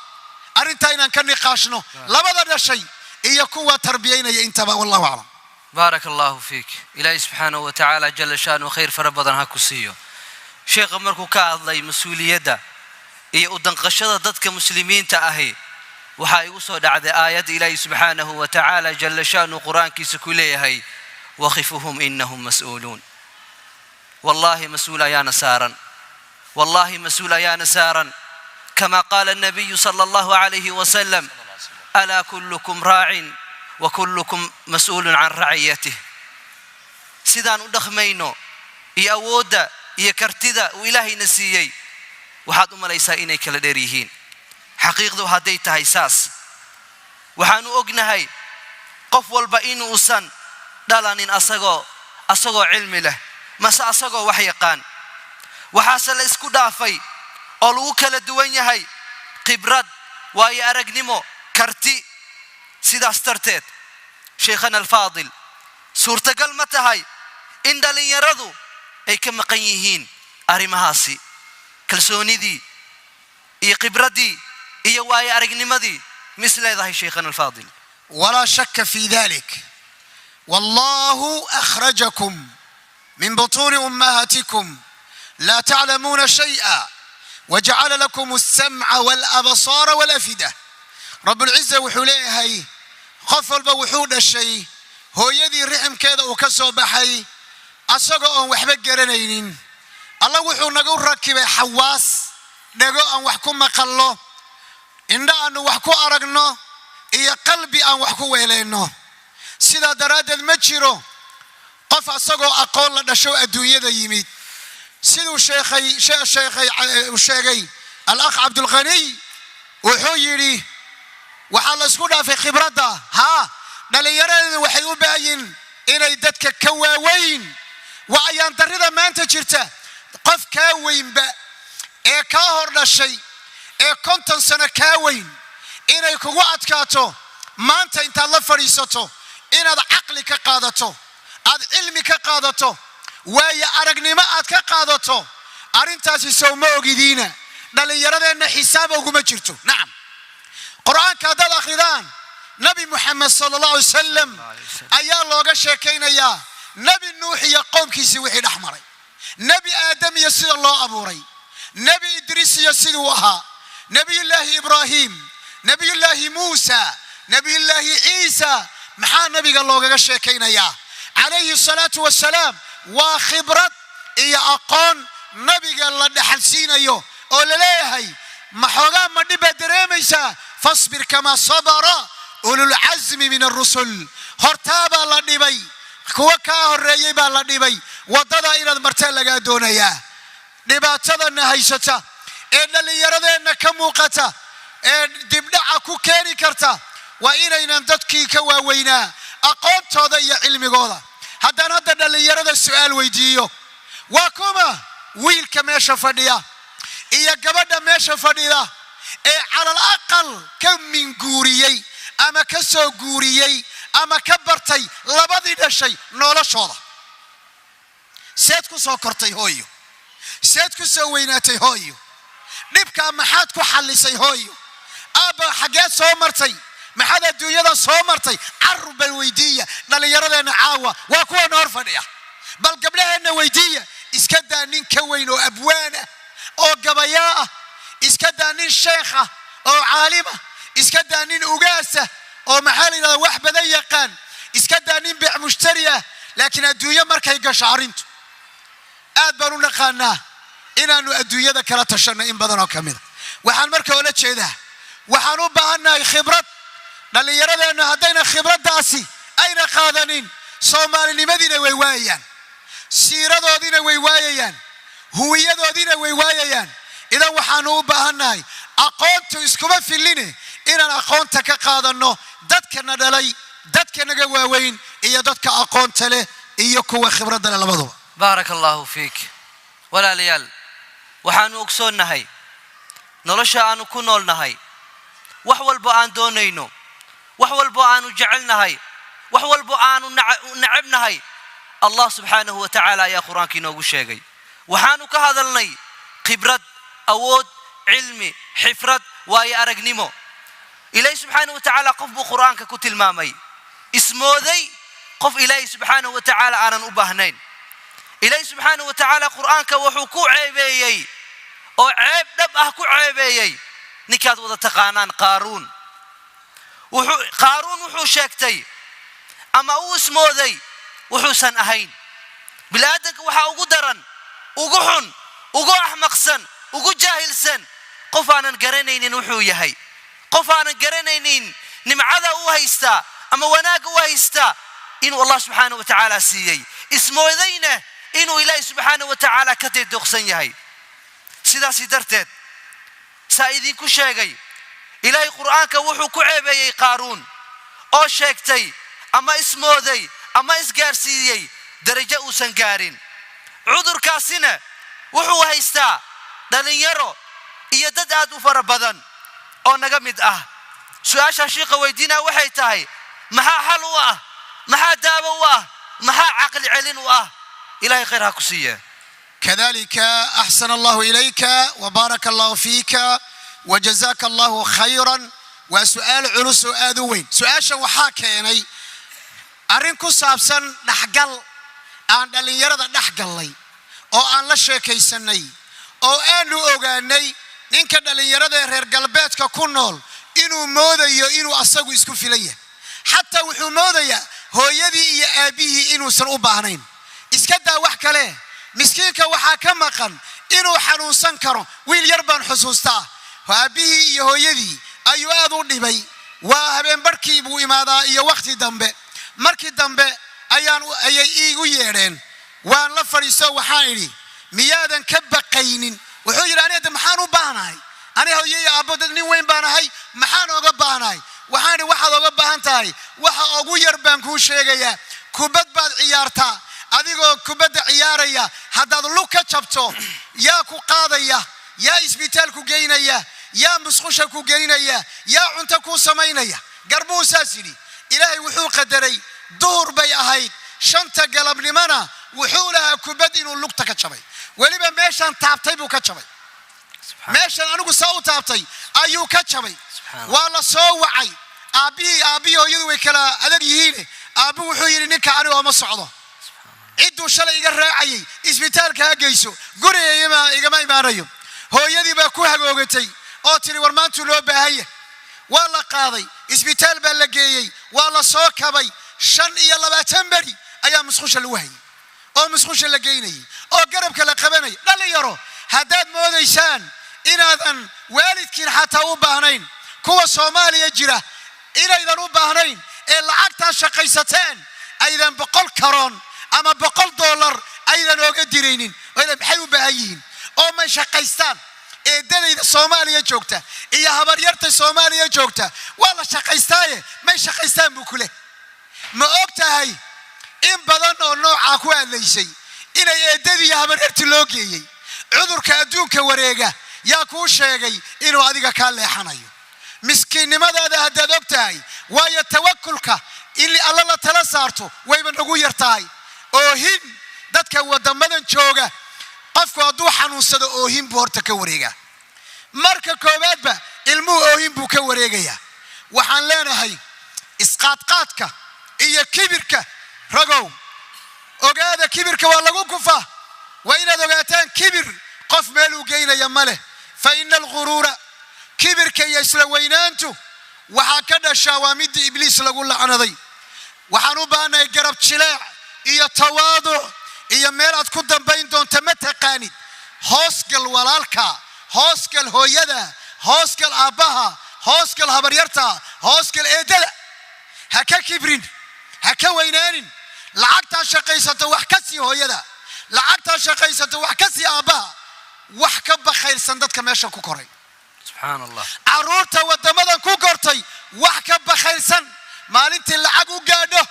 أرنتا إنا كنقاشنو لبدا شيء يكون تربيين ينتبه والله أعلم بارك الله فيك إلهي سبحانه وتعالى جل شأنه خير فربنا هكسيو شيخ مركو كاضلي مسؤولية دا إيه ودنقشة ضدك مسلمين تأهي وحاي وصل عد آيات إلهي سبحانه وتعالى جل شأنه قرآن كيسكوليه هي وخفهم إنهم مسؤولون والله مسؤول يا نسارا والله مسؤول يا نسارا كما قال النبي صلى الله عليه وسلم ألا كلكم راع وكلكم مسؤول عن رعيته سيدان ودخمينو يا ودا يا كرتدا وإلهي نسيي وحد ليس إني كلا ديريهين حقيقة هديت هيساس وحانو أجنهاي قف والبئين وسن دلانين أصغو علم له مسا أصغو وحيقان وحاصل إسكو دافي oo lagu kala duwan yahay khibrad waayo aragnimo karti sidaas darteed sheekhana alfaadil suurtagal ma tahay in dhalinyaradu ay ka maqan yihiin arrimahaasi kalsoonidii iyo khibradii iyo waayo aragnimadii misleedahay sheekhana alfaadil ولا شك في ذلك والله أخرجكم من بطون أمهاتكم لا تعلمون شيئا وجعل لكم السمع والأبصار والأفئدة رب العزة وحليهي قفل بوحود الشيء هو يدي رحم كذا وكسو بحي أسقوا وحبك جرنين الله وحو نقول ركب حواس نقول وحكم مقلو إن أنه وحكو أرقنا إيا قلبي أن وحكو ويلينو سيدا دراد المجيرو قف أسقوا أقول لنا شو أدوية ذا يميت سيدو شيخي الأخ عبد الغني وحيري وحال اسكونا في خبرته ها دليران وحيو باين إنay dadka ka waaweyn waayaan darida maanta jirta qof ka weynba ee ka hor dhashay ee 50 sano ka weyn inay kugu adkaato maanta inta la fariisato inaad aqli ka qaadato aad cilmi ka qaadato waayo aragnimo aad ka qaadato arintaasi soo ma ogidiina dhalinyaradeena xisaab ugu ma jirto naam quraanka dad akhridaan نبي محمد صلى الله عليه وسلم أيا لوجا شكينا يا نبي نوح يا قوم كيسي وحيد أحمري نبي آدم يسير الله أبوري نبي إدريس يسير وها نبي الله إبراهيم نبي الله موسى نبي الله عيسى محا نبي قال لوجا شكينا يا عليه الصلاة والسلام وخبرت يا أقان نبي قال الله حسينا يو أولا لا هي محوغا مدي بدريميسا فاصبر كما صبر أولو العزم من الرسل هرتابا لدبي كوكا هريبا لدبي وضدا إلى المرتين لغا دونيا نباتدا نهيشتا إن اللي يردين كموقتا إن دبنع كوكيني كرتا وإن نددكي كواوينا أقوم تضيع علمي قوضا هذا ندد اللي يرد السؤال ويديو وكما ويل كميشا فديا إيا قبدا ميشا فديا إيه على الأقل كم من قوريي أما كسو قوريي أما كبرتي لبضي دا شيء نولا شوضا سيدكو سوكرتي هويو سيدكو سويناتي هويو نبكا محادكو حلسي هويو أبا حاجات سومرتي محاد الدنيا سومرتي عرب الويدية نالي يردنا عاوة واكوا نور فنيا بل قبلها إن ويدية إسكدا نين كوينو أبوانا أو قبياء إسكدا نين شيخة أو عالمة إسكدا نين أقاسة أو محالي لذا وحبة ذيقان إسكدا نين بيع مشترية لكن الدنيا مركا يقى شعرينتو أدبرو نقانا إنانو الدنيا ذا كلا تشرنا إن بدنا كامل وحان مركا ولا شيء ذا وحانو بأنا خبرات نالي يرد أنه هدينا خبرات داسي أين قادنين صومالي لمدينة ويوايان سيرة دودين ويوايان هوية دودين ويوايان إذا وحانو بأنا أقونتو إسكوبا في اللينة إنان أقونتا كقادنو دادك ندالي دادك نقواوين إيا دادك أقونتا له إيا كوا خبرات دالا لبضو بارك الله فيك ولا ليال وحانو أكسون نهي نرشا أنو كنول نهي وحوال بآن دونينو وحوال بآن جعلنا هاي وحوال بآن نعبنا هاي الله سبحانه وتعالى يا قرآن كي نوغو شيغي وحانو كهذا لني خبرت أود علمي حفرت واي أرقنمو إلهي سبحانه وتعالى قف بقرآن ككتل مامي اسمو ذي قف إلهي سبحانه وتعالى آنا نبهنين إلهي سبحانه وتعالى قرآن كوحكو عيبيي أو عيب نبأه كو عيبيي نكاد وضا تقانان قارون وحو شاكتي أما هو اسمو ذي وحو سن أهين بلادك وحا أغو درن أغو حن أغو أحمق سن أغو جاهل سن قفانا قرنين وحو يهي قفانا قرنين نمعذا وهيستا أما وناك وهيستا إنو الله سبحانه وتعالى سيي اسمو ذينا إنو إلهي سبحانه وتعالى كتير دوخسن يهي سيدا سيدرتت سايدين كو شيغي إلهي قرآنك وحو كعيبي قارون أو شيكتي أما اسمو ذي أما اسقارسيي درجة سنقارين عذر كاسنة وحو هيستا دلين يرو iyo dad aad u fara badan oo naga mid ah su'aasha sheekha weydiina waxay tahay maxaa xal u ah maxaa daawo u ah maxaa aqli celin u ah ilaahay khayr ha ku siiyo كذلك أحسن الله إليك وبارك الله فيك وجزاك الله خيرا وسؤال علوس آذوين سؤال وحاكيني أرنكو سابسن نحقل أن اللي يرد نحقل لي أو أن لا شيء سني أو أن لو أغاني نينك اللي يرد غير قلباتك كنول إنو موذي إنو أصاقو إسكو فيليه حتى وحو موذي هو يدي يا أبيه إنو سنقوبانين إسكدا وحكاله مسكينك waxaa ka maqan inuu xanuunsan karo wiil yar baan xusuustaa aabihii iyo hooyadii ayuu aad u dhibay waa habeen barkii buu imaadaa iyo waqti dambe markii dambe ayay iigu yeedheen waan la fadhiiso waxaan idhi miyaadan ka baqaynin wuxuu yidhi aniga maxaan u baahnahay aniga hooyadii aabbo dad nin weyn baan ahay maxaan oga baahnahay waxaan idhi waxaad oga baahan tahay waxa ugu yar baan kuu sheegayaa kubad baad ciyaartaa adigoo kubadda ciyaaraya haddaad lug ka jabto yaa ku qaadaya yaa isbitaal ku geynaya yaa musqusha ku geynaya yaa cunto ku samaynaya garbuu saas yidhi ilaahay wuxuu qadaray duhur bay ahayd 5 galabnimana wuxuu lahaa kubad inuu lugta ka jabay weliba meeshaan taabtay buu ka jabay meeshaan anigu saa u taabtay ayuu ka jabay waa la soo wacay aabbihi hooyadu way kala adag yihiin aabbu wuxuu yidhi ninka anigu ma socdo cidduu shalay iga raacayay isbitaalka ha geyso guriga igama imaanayo hooyadii baa ku hagoogatay oo tiri war maantu loo baahaya waa la qaaday isbitaal baa la geeyey waa la soo kabay 25 bari ayaa musqusha lagu hayay oo musqusha la geynayay oo garabka la qabanay dhalinyaro haddaad moodaysaan inaadan waalidkiin xataa u baahnayn kuwa Soomaaliya jira inaydan u baahnayn ee lacagta shaqaysateen aydan 100 karoon ama $100 aydan oga direynin wada maxay u baahan yihiin oo ma shaqaystaan eedadayda Soomaaliya joogta iyo habaryarta Soomaaliya joogta waa la shaqaystaaye ma shaqaystaan buu kule ma ogtahay in badan oo nooca ku aadleysay inay eedadii habaryarta loo geeyay cudurka adduunka wareega yaa ku sheegay inuu adiga ka leexanayo miskiinimadaada haddaad ogtahay waayo tawakkulka in alla la tala saarto wayba nagu yartahay oohin dadka wadamadan jooga qofku hadduu xanuunsado oohin buu horta ka wareega marka koobaadba ilmuhu oohin buu ka wareegaya waxaan leenahay isqaadqaadka iyo kibirka ragow ogaada kibirka waa lagu kufaa waa inaad ogaataan kibir qof meel u geynaya male fa ina alghurura kibirka iyo isla weynaantu waxaa ka dhashaa waa midii ibliis lagu lacnaday waxaan u baahanahay garab jileec iyo tawaadu iyo meel aad ku dambayn doonto ma taqaanid hoosgal walaalka hoosgal hooyada hoosgal aabbaha hoosgal habaryarta hoosgal eedada ha ka kibrin ha ka weynaanin lacagtaa shaqaysato wax ka sii hooyada lacagtaa shaqaysato wax ka sii aabbaha wax ka bakhaylsan dadka meesha ku koray subhanallah caruurta wadamadan ku kortay wax ka bakhaylsan maalintii lacag u gaadho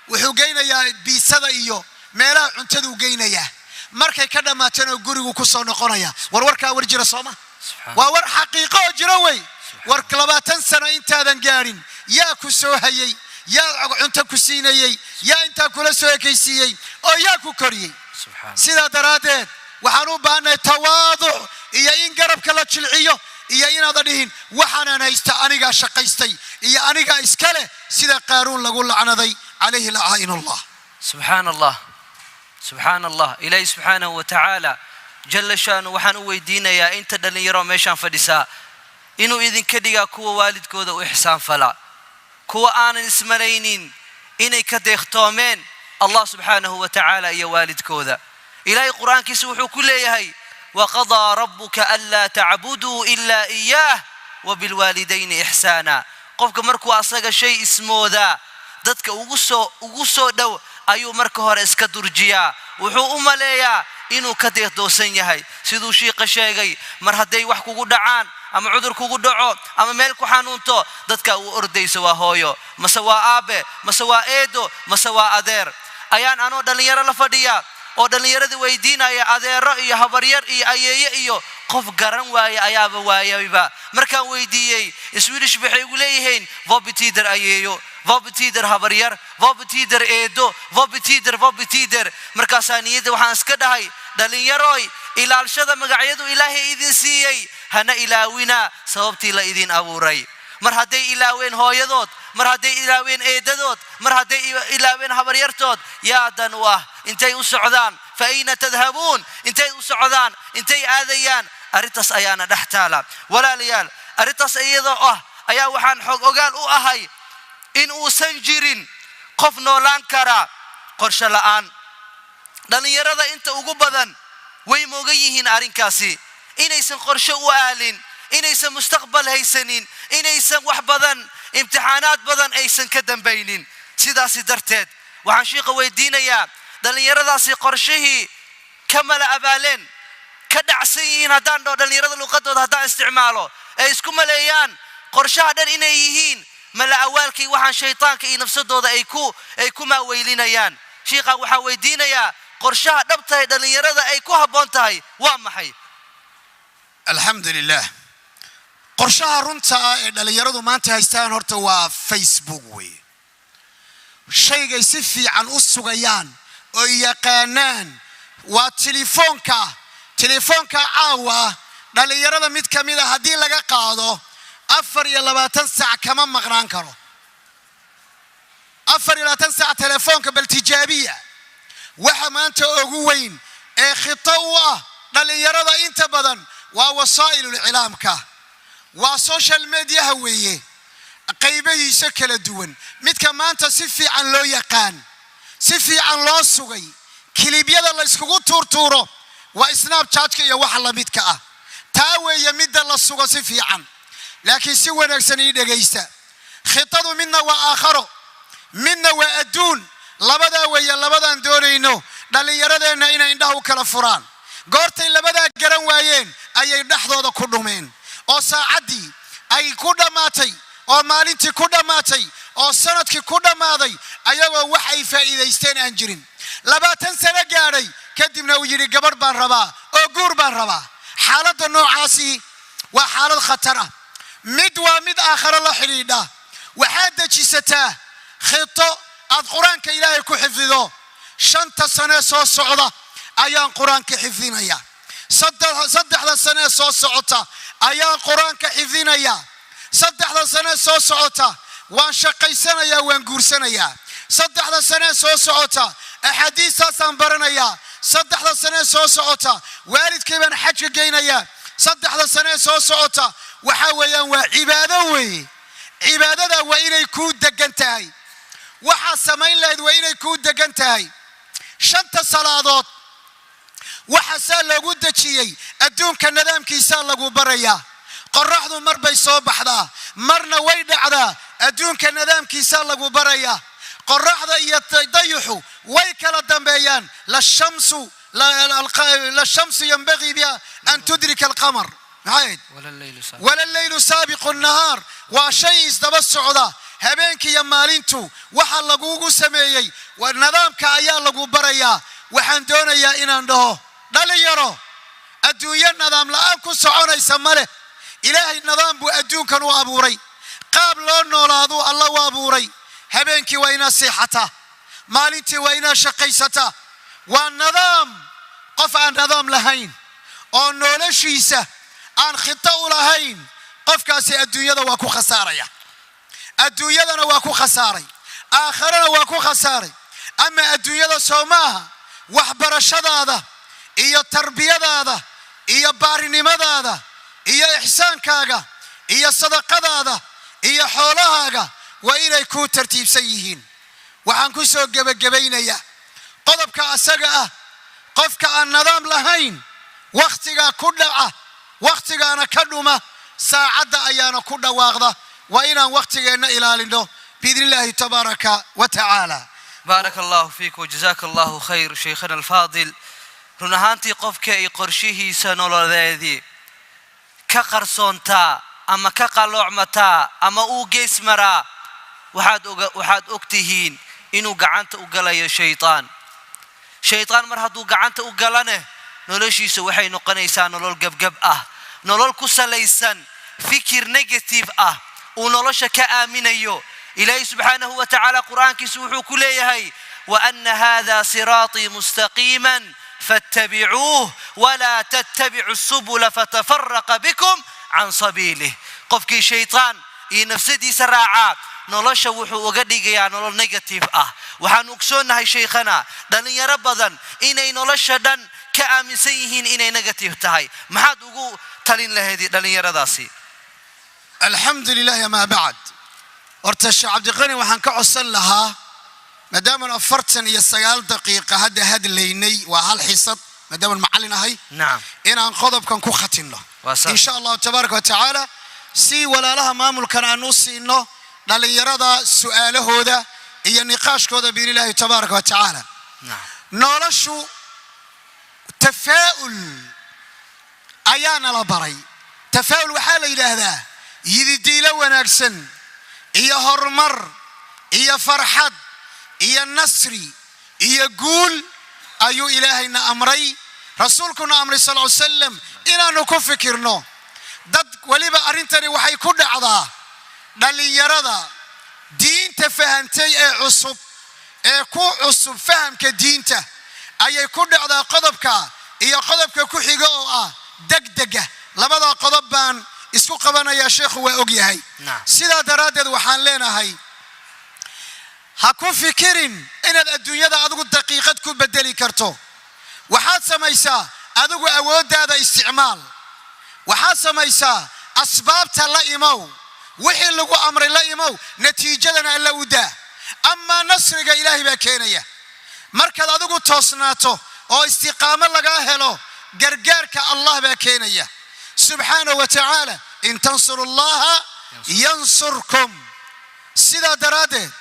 wuxuu geynayaa biisada iyo meelaha cuntada u geynayaa markay ka dhamaatana gurigu ku soo noqonaya warka war jira Soomaa waa war xaqiiqo oo jira way war 20 sano intaadan gaarin yaa ku soo hayay yaa cunto ku siinayay yaa inta kula soo ekaysiiyay oo yaa ku koriyay sida daraadeed waxaan u baahanahay tawaadu iyo in garabka la jilciyo iyo inaad dhihin waxaan haysta aniga shaqaystay iyo aniga iskale sida qaaruun lagu lacnaday عليه لعائن الله سبحان الله سبحان الله إلهي سبحانه وتعالى جل شانه وحن ويدينا يا أنت دليل ميشان فدسا إنه إذن كديا كوا والد كودا وإحسان فلا كوا آن اسمرينين إني كديختومين الله سبحانه وتعالى يا والد كودا إلهي قرآن كسوح كل يهي وقضى ربك ألا تعبدوا إلا إياه وبالوالدين إحسانا قفك مركو أصدق شيء اسمه ذا dadka ugu soo dhow ayuu marka hore iska durjiyaa wuxuu u maleeyaa inuu ka deeqdoosan yahay sidoo sheekha sheegay mar haday wax kugu dhacaan ama cudur kugu dhaco ama meel ku xanuunto dadka uu ordayso waa hooyo mase waa aabe mase waa eedo mase waa adeer ayaan anoo dhalinyaro la fadhiya oo dhalinyaradii weydiinaya adeero iyo habaryar iyo ayeeye iyo qof garan waaye ayaaba waayayba markaan weydiiyey Swedish waxay ugu leeyihiin vobitider ayeeyo vobitider habaryar vobitider eedo vobitider markaasaan niyada waxaan iska dhahay dhalinyaroy ilaalshada magacyadu Ilaahay idin siiyay hana ilaawina sababtii la idin abuuray mar haday ilaaween hooyadood mar haday ilaaween eedadood mar haday ilaaween habaryartood yaadan wah intay u socdaan fa ayna tadhabuun intay u socdaan intay aadayaan aritas ayaana dhaxtaala walaalayaal aritas iyadoo ayaa waxaan xog ogaal u ahay in uu san jirin qof noolaan kara qorshe la'aan dhalinyarada inta ugu badan way moogan yihiin arinkaasi inaysan qorshe u aalin inaysan mustaqbal haysanin inaysan wax badan imtixaanaad badan aysan ka dambaynin sidaas darteed waxaan sheekha weydiinayaa dhalinyaradaasi qorshihii kamala abaaleen ka dhacsan yihiin haddaan dhalinyarada luqadooda haddaan isticmaalo ay isku maleeyaan qorshaha dhan inay yihiin mala awaalkii waxaan shaytaanka iyo nafsadooda ay ku maaweylinayaan sheekha waxaa weydiinayaa qorshaha dhabta ee dhalinyarada ay ku habboon tahay waa maxay alxamdulilah qorshaha runta ee dhalinyaradu maanta haystaan horta waa Facebook way shaygay si fiican u sugayaan oo yaqaanaan waa telefoonka caawa dhalinyarada mid kamid ah hadii laga qaado 24 saac kama maqnaan karo 24 saac telefoonka bal tijaabiya waxa maanta ugu weyn ee khitawa dhalinyarada inta badan waa wasaa'ilul ilaamka waa social media weeye qaybihiisa kala duwan midka maanta si fiican loo yaqaan si fiican loo sugay kilibyada la iskugu tuurtuuro waa Snapchat iyo wax la midka ah taa weeye mid la sugo si fiican laakiin si wanaagsan ii dhageysta khitadu midna waa aakhiro midna waa adduun labada weeye labadan doonayno dhalinyaradeena inay indhaha u kala furaan goortay labada garan waayeen ayay dhaxdooda ku dhumeen oo saacadii ay ku dhamaatay oo maalintii ku dhamaatay oo sanadkii ku dhamaaday ayagoo wax ay faa'iideysteen aan jirin 20 sano gaaray kadibna uu yiri gabar baan rabaa oo guur baan rabaa xaaladda noocaasi waa xaalad khatar ah mid waa mid aakhiro la xiriidha waxaa dejisataa khito aad quraanka Ilaahay ku xifdido 5 sano soo socda ayaan quraanka xifdinaya 3 sano soo socota ayaan quraanka xifdinaya 3 sano soo socota waan shaqaysanaya waan guursanaya 3 sano soo socota ahadiisaan baranaya 3 sano soo socota waalidkay baan xaj geynaya 3 sano soo socota waxa weeyaan waa cibaado weey cibaadada waa inay ku degan tahay waxa samayn lahayd waa inay ku degan tahay 5 salaadood waxa lagu dajiyay adduunka nidaamkiisa lagu baraya qorraxdu mar bay soo baxdaa marna way dhacdaa adduunka nidaamkiisa lagu baraya qorraxda iyo dayuxu way kala dambeeyaan la shamsu yanbaghi biha an tudrika alqamar wala al-laylu sabiqu an-nahar wa shay isdaba socda habeenkii iyo maalintu waxa lagu sameeyay waa nidaamka ayaa lagu baraya waxaan doonayaa inaan dhaho dhalinyaro adduunyo nidaam la'aan ku soconaysa male ilaahay nidaam buu adduunkan u abuuray qaab loo noolaado Allah u abuuray habeenkii waa ina seexata maalintii waa ina shaqaysata waa nidaam qof aan nidaam lahayn oo noloshiisa aan khita u lahayn qofkaasi adduunyada waa ku khasaaraya adduunyadana waa ku khasaaray aakhirana waa ku khasaaray ama adduunyada Soomaha wax barashadaada iyo tarbiyadaada iyo baarinimadaada iyo ihsaankaaga iyo sadaqadaada iyo xoolahaaga waa inay ku tartiibsan yihiin waxaan ku soo gabagabaynayaa qodobka asaga ah qofka aan nidaam lahayn waqtiga ku dhaca waqtigaana ka dhuma saacada ayaana ku dhawaaqda waa inaan waqtigeena ilaalino biidnillahi tabaaraka wa tacaala barakallahu fiik wa jazakallahu khayr shaykhana al-fadil runahanti qofka ay qorshihiisa nololeedii ka qarsoonta ama ka qaloocmata ama uu geesmara waxaad ogtihiin inuu gacanta u galayo shaytaan mar hadduu gacanta u galane noloshiisa waxay noqonaysaa nolol gabgab ah, nolol ku salaysan fikir negative ah uu nolosha ka aaminayo. ilaahay subxaanahu wa tacaala qur'aankiisu wuxuu ku leeyahay wa anna haadha siraatii mustaqiiman fattabicuuh walaa tattabicu subula fatafaraqa bikum can sabiilih. qofkii shaytaan iyo nafsadiisa raacaa nolosha wuxuu uga dhigayaa nolol negative ah. waxaan ogsoonnahay shaykhana dhalinyaro badan inay nolosha dhan ka aaminsan yihiin inay negative tahay. maxaad ugu talin lahayd dhalinyaradaasi? alxamdulilah amaa bacd. horta sheekh cabdiqani waxaan ka codsan lahaa maadaama 49 daqiiqa hadda hadlaynay waa hal xisad maadaama macallin ahay inaan qodobkan ku khatinno insha Allah tabaaraka wa tacaala si walaalaha maamulkan aan u siino dhalinyarada su'aalahooda iyo niqaashkooda biilaahi tabaaraka wa tacaala. noloshu tafaa'ul ayaana la baray. tafaa'ul waxaa la yiraahdaa yididiilo wanaagsan iyo horumar iyo farxad iyo nasri iyo guul ayuu ilaahayna amray, rasuulkuna amray sallallahu alayhi wasallam inaanu ku fikirno. dad waliba arintani waxay ku dhacdaa dhalinyarada diinta fahantay ee cusub ee ku cusub fahamka diinta ayay ku dhacdaa qodobka iyo qodobka ku xiga oo ah degdega. labada qodob baan isku qabanaya sheekhu waa og yahay. sida daraadeed waxaan leenahay ha ku fikirin inaad adduunyada adigu daqiiqad ku bedeli karto. waxaad samaysaa adigu awoodaada isticmaal, waxaad samaysaa asbaabta la imow, wixii lagu amray la imow, natiijadana alla u daa. ama nasriga ilaahay baa keenaya markaad adigu toosnaato oo istiqaamo laga helo, gargaarka Allah baa keenaya subhanahu wa ta'ala. in tansurullaha yansurkum. sida daraadeed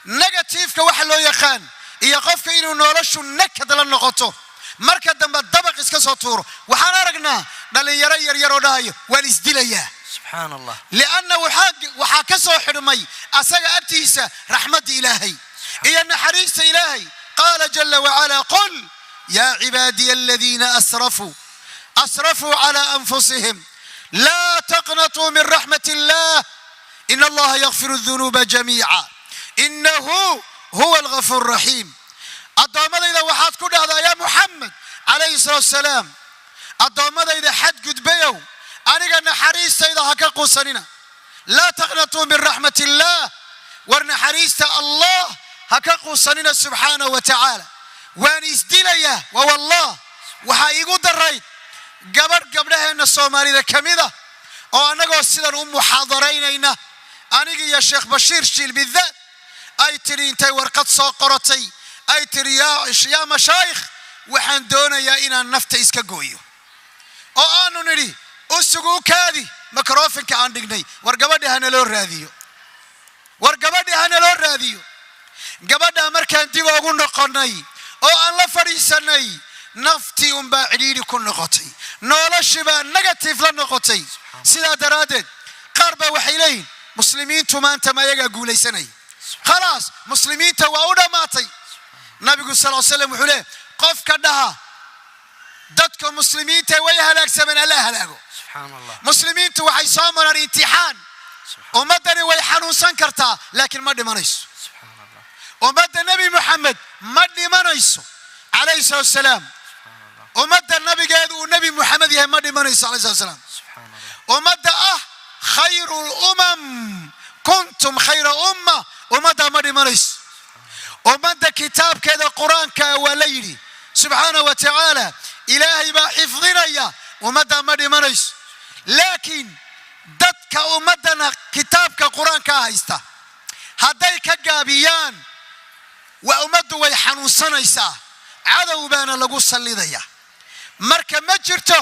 negative-ka waxa loo yaqaan iyo qofka inuu noloshu nakad la noqoto marka dambe dabaq iska soo tuuro. waxaan aragnaa dhalinyaro yar oo dhahayo waan isdilayaa subhanallah, lianna waxa ka soo xidhmay asaga agtiisa raxmadda ilaahay iyo naxariista ilaahay. qaala jalla wa ala qul ya ibadiy alladhina asrafu ala anfusihim la taqnatu min rahmatillah inna allaha yaghfiru dhunuba jami'a innahu huwa al-ghafur rahim. adoomadayda waxaad ku dhahdaa ya muhammad alayhi salatu wassalam, adoomadayda xad gudbayow aniga naxariistayda ha ka quusanina. la taqnatu min rahmatillah, war naxariista allah ha ka quusanina subhanahu wa ta'ala. waan isdilaya wa wallah waxa igu daray gabdhaheena Soomaalida kamida oo anagoo sidan u muhaadaraynayna aniga iyo sheekh Bashiir Shiil bidaat ay tiri intay warqad soo qoratay ay tiri ya mashaayikh waxaan doonayaa inaan nafta iska gooyo oo aanu nidhi usugu kaadi microphone-ka aan dhignay war gabadha loo raadiyo. gabadha markaan dib ugu noqonay oo aan la fariisanay naftii baa cidhiidhi ku noqotay, noloshiba negative la noqotay. sida daraadeed qaar baa waxay leeyihiin muslimiintu maanta ma ayaga guulaysanay, khalaas muslimiinta waa u dhamaatay. nabigu sallallahu alayhi wasallam wuxuu leeyahay qofka dhaha dadka muslimiinta way halaagsameen alla halaago. subhanallah, muslimiintu waxay soo maraan imtixaan. ummadani way xanuunsan kartaa laakiin ma dhimanayso. subhanallah, ummadda nabi Muhammad ma dhimanayso alayhi salatu wassalam. ummadda nabigeedu uu nabi Muhammad yahay ma dhimanayso alayhi salatu wassalam. ummadda khayrul umam kuntum khayra umma, ummadda ma dhimanayso. ummadda kitaabkeeda quraanka waa la yidhi subhanahu wa ta'ala ilaahay baa xifdinaya, ummadda ma dhimanayso. laakiin dadka ummadana kitaabka quraanka haysta hadday ka gaabiyaan waa ummaddu way xanuunsanaysaa, cadow baana lagu sallidaya. marka ma jirto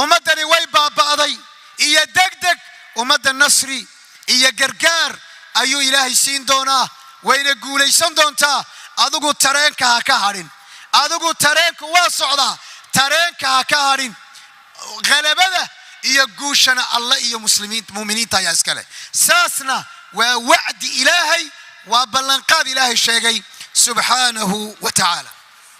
ummadani way baaba'day iyo degdeg. ummadda nasri iyo gargaar ayuu ilaahay siin doonaa, wayna guulaysan doontaa. adigu tareenka ha ka hadhin, adigu tareenku waa socdaa, tareenka ha ka hadhin. galabada iyo guushana Allah iyo muuminiinta ayaa iska leh. saasna waa wacdi ilaahay, waa ballanqaad ilaahay sheegay subhanahu wa ta'ala.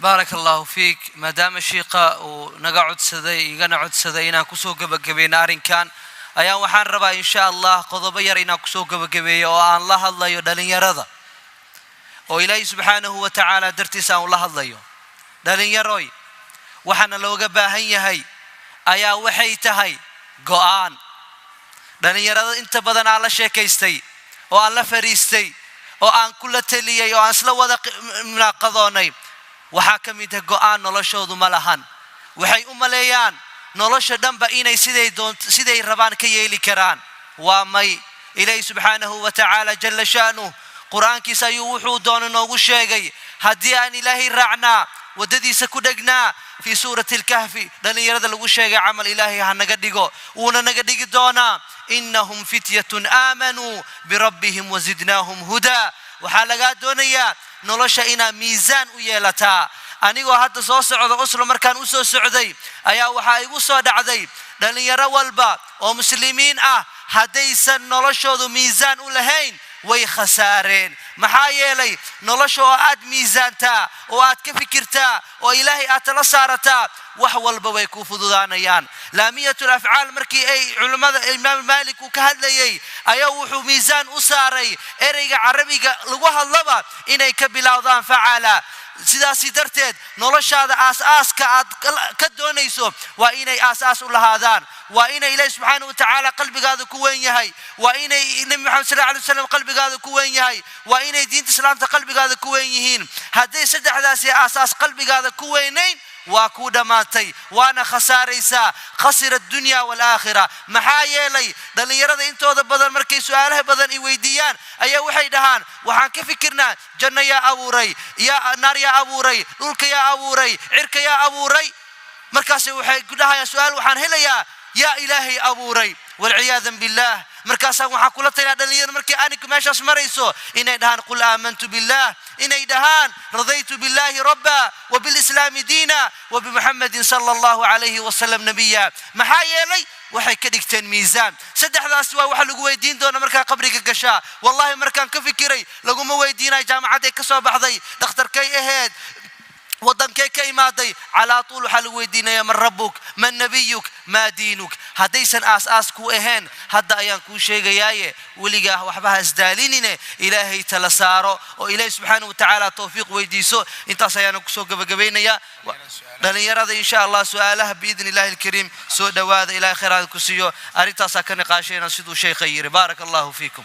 بارك الله فيك. ما دام الشيقة ونقعد سذي يقنعد سذينا كسوق بقبينا أرين كان أيام وحن ربا إن شاء الله قضب يرينا كسوق بقبي وأن الله يدلين يرضى وإلهي سبحانه وتعالى درتسا الله دلين يروي وحنا لو قباهي هي أيا وحيتهي قوان دلين يرضى أنت بدن على شيكيستي وأن لا فريستي وأن كل تليي وأن سلوا ذا مناقضوني وحاكمته قوان نلشوا ملهان وحي مليان nolosha dhanba inay siday rabaan ka yeeli karaan waa may ilaahay subhanahu wa ta'ala jalla sha'nu quraankiisa ayuu wuxuu doono noogu sheegay hadii aan ilaahay raacnaa wadadiisa ku dhagnaa fi suurati al-kahfi dhalinyarada lagu sheegay amal ilaahay ha naga dhigo uuna naga dhigi doona innahum fityatun aamanu bi rabbihim wa zidnahum huda waxa laga doonaya nolosha ina miisaan u yeelataa anigoo hadda soo socdo Oslo markaan u soo socday ayaa waxa igu soo dhacday dhalinyaro walba oo muslimiin ah hadaysan noloshoodu miisaan u lahayn way khasaareen maxaa yeelay nolosho aad miisaanta oo aad ka fikirtaa oo ilaahay aad la saarata wax walba way ku fududaanayaan laamiyatul af'aal markii ay culimada imaam Maalik uu ka hadlayay ayaa wuxuu miisaan u saaray ereyga carabiga lagu hadlaba inay ka bilowdaan facaala sidaasi darteed noloshaada aasaaska aad ka doonayso waa inay aasaas u lahaadaan waa inay ilaahay subhanahu wa ta'ala qalbigaada ku weyn yahay waa inay nabi Muhammad sallallahu alayhi wasallam qalbigaada ku weyn yahay waa inay diinta islaamka qalbigaada ku weyn yihiin haddii saddexdaasi aasaas qalbigaada ku weynayn waa ku dhamaatay waana khasaaraysa khasira dunya wal aakhirah maxaa yeelay dhalinyarada intooda badan markay su'aalaha badan ay weydiiyaan ayaa waxay dhahaan waxaan ka fikirnaa janno yaa abuuray yaa naar yaa abuuray dhulka yaa abuuray cirka yaa abuuray markaas waxay ku dhahayaan su'aal waxaan helayaa yaa ilaahay abuuray والعياذ بالله مركاسا waxaa kula tayaa dhalinyaro markii aanku meeshaas marayso inay dhahan qul aamantu billah inay dhahan radaytu billahi rabba wa bil islam diina wa bi muhammadin sallallahu alayhi wa sallam nabiyya maxaa yeelay waxay ka dhigteen miisaan saddexdaas waa waxa lagu weydiin doona marka qabriga gashaa wallahi markaan ka fikiray lagu ma weydiinay jaamacad ay ka soo baxday dhakhtarkay ahayd ودنكي كيمادي على طول حل ويدينا من ربك من نبيك ما دينك هديسن أساس كو إهن هدا أيان كو شيء جاي ولقاه وحبها ازداليننا إلهي تلساره وإلهي سبحانه وتعالى توفيق ويديسو انت سيانك سوق بقبينا يا لن يرى إن شاء الله سؤاله بإذن الله الكريم سو دواد إلى خيرات كسيو أريد أساك نقاشين سيدو شيء خير بارك الله فيكم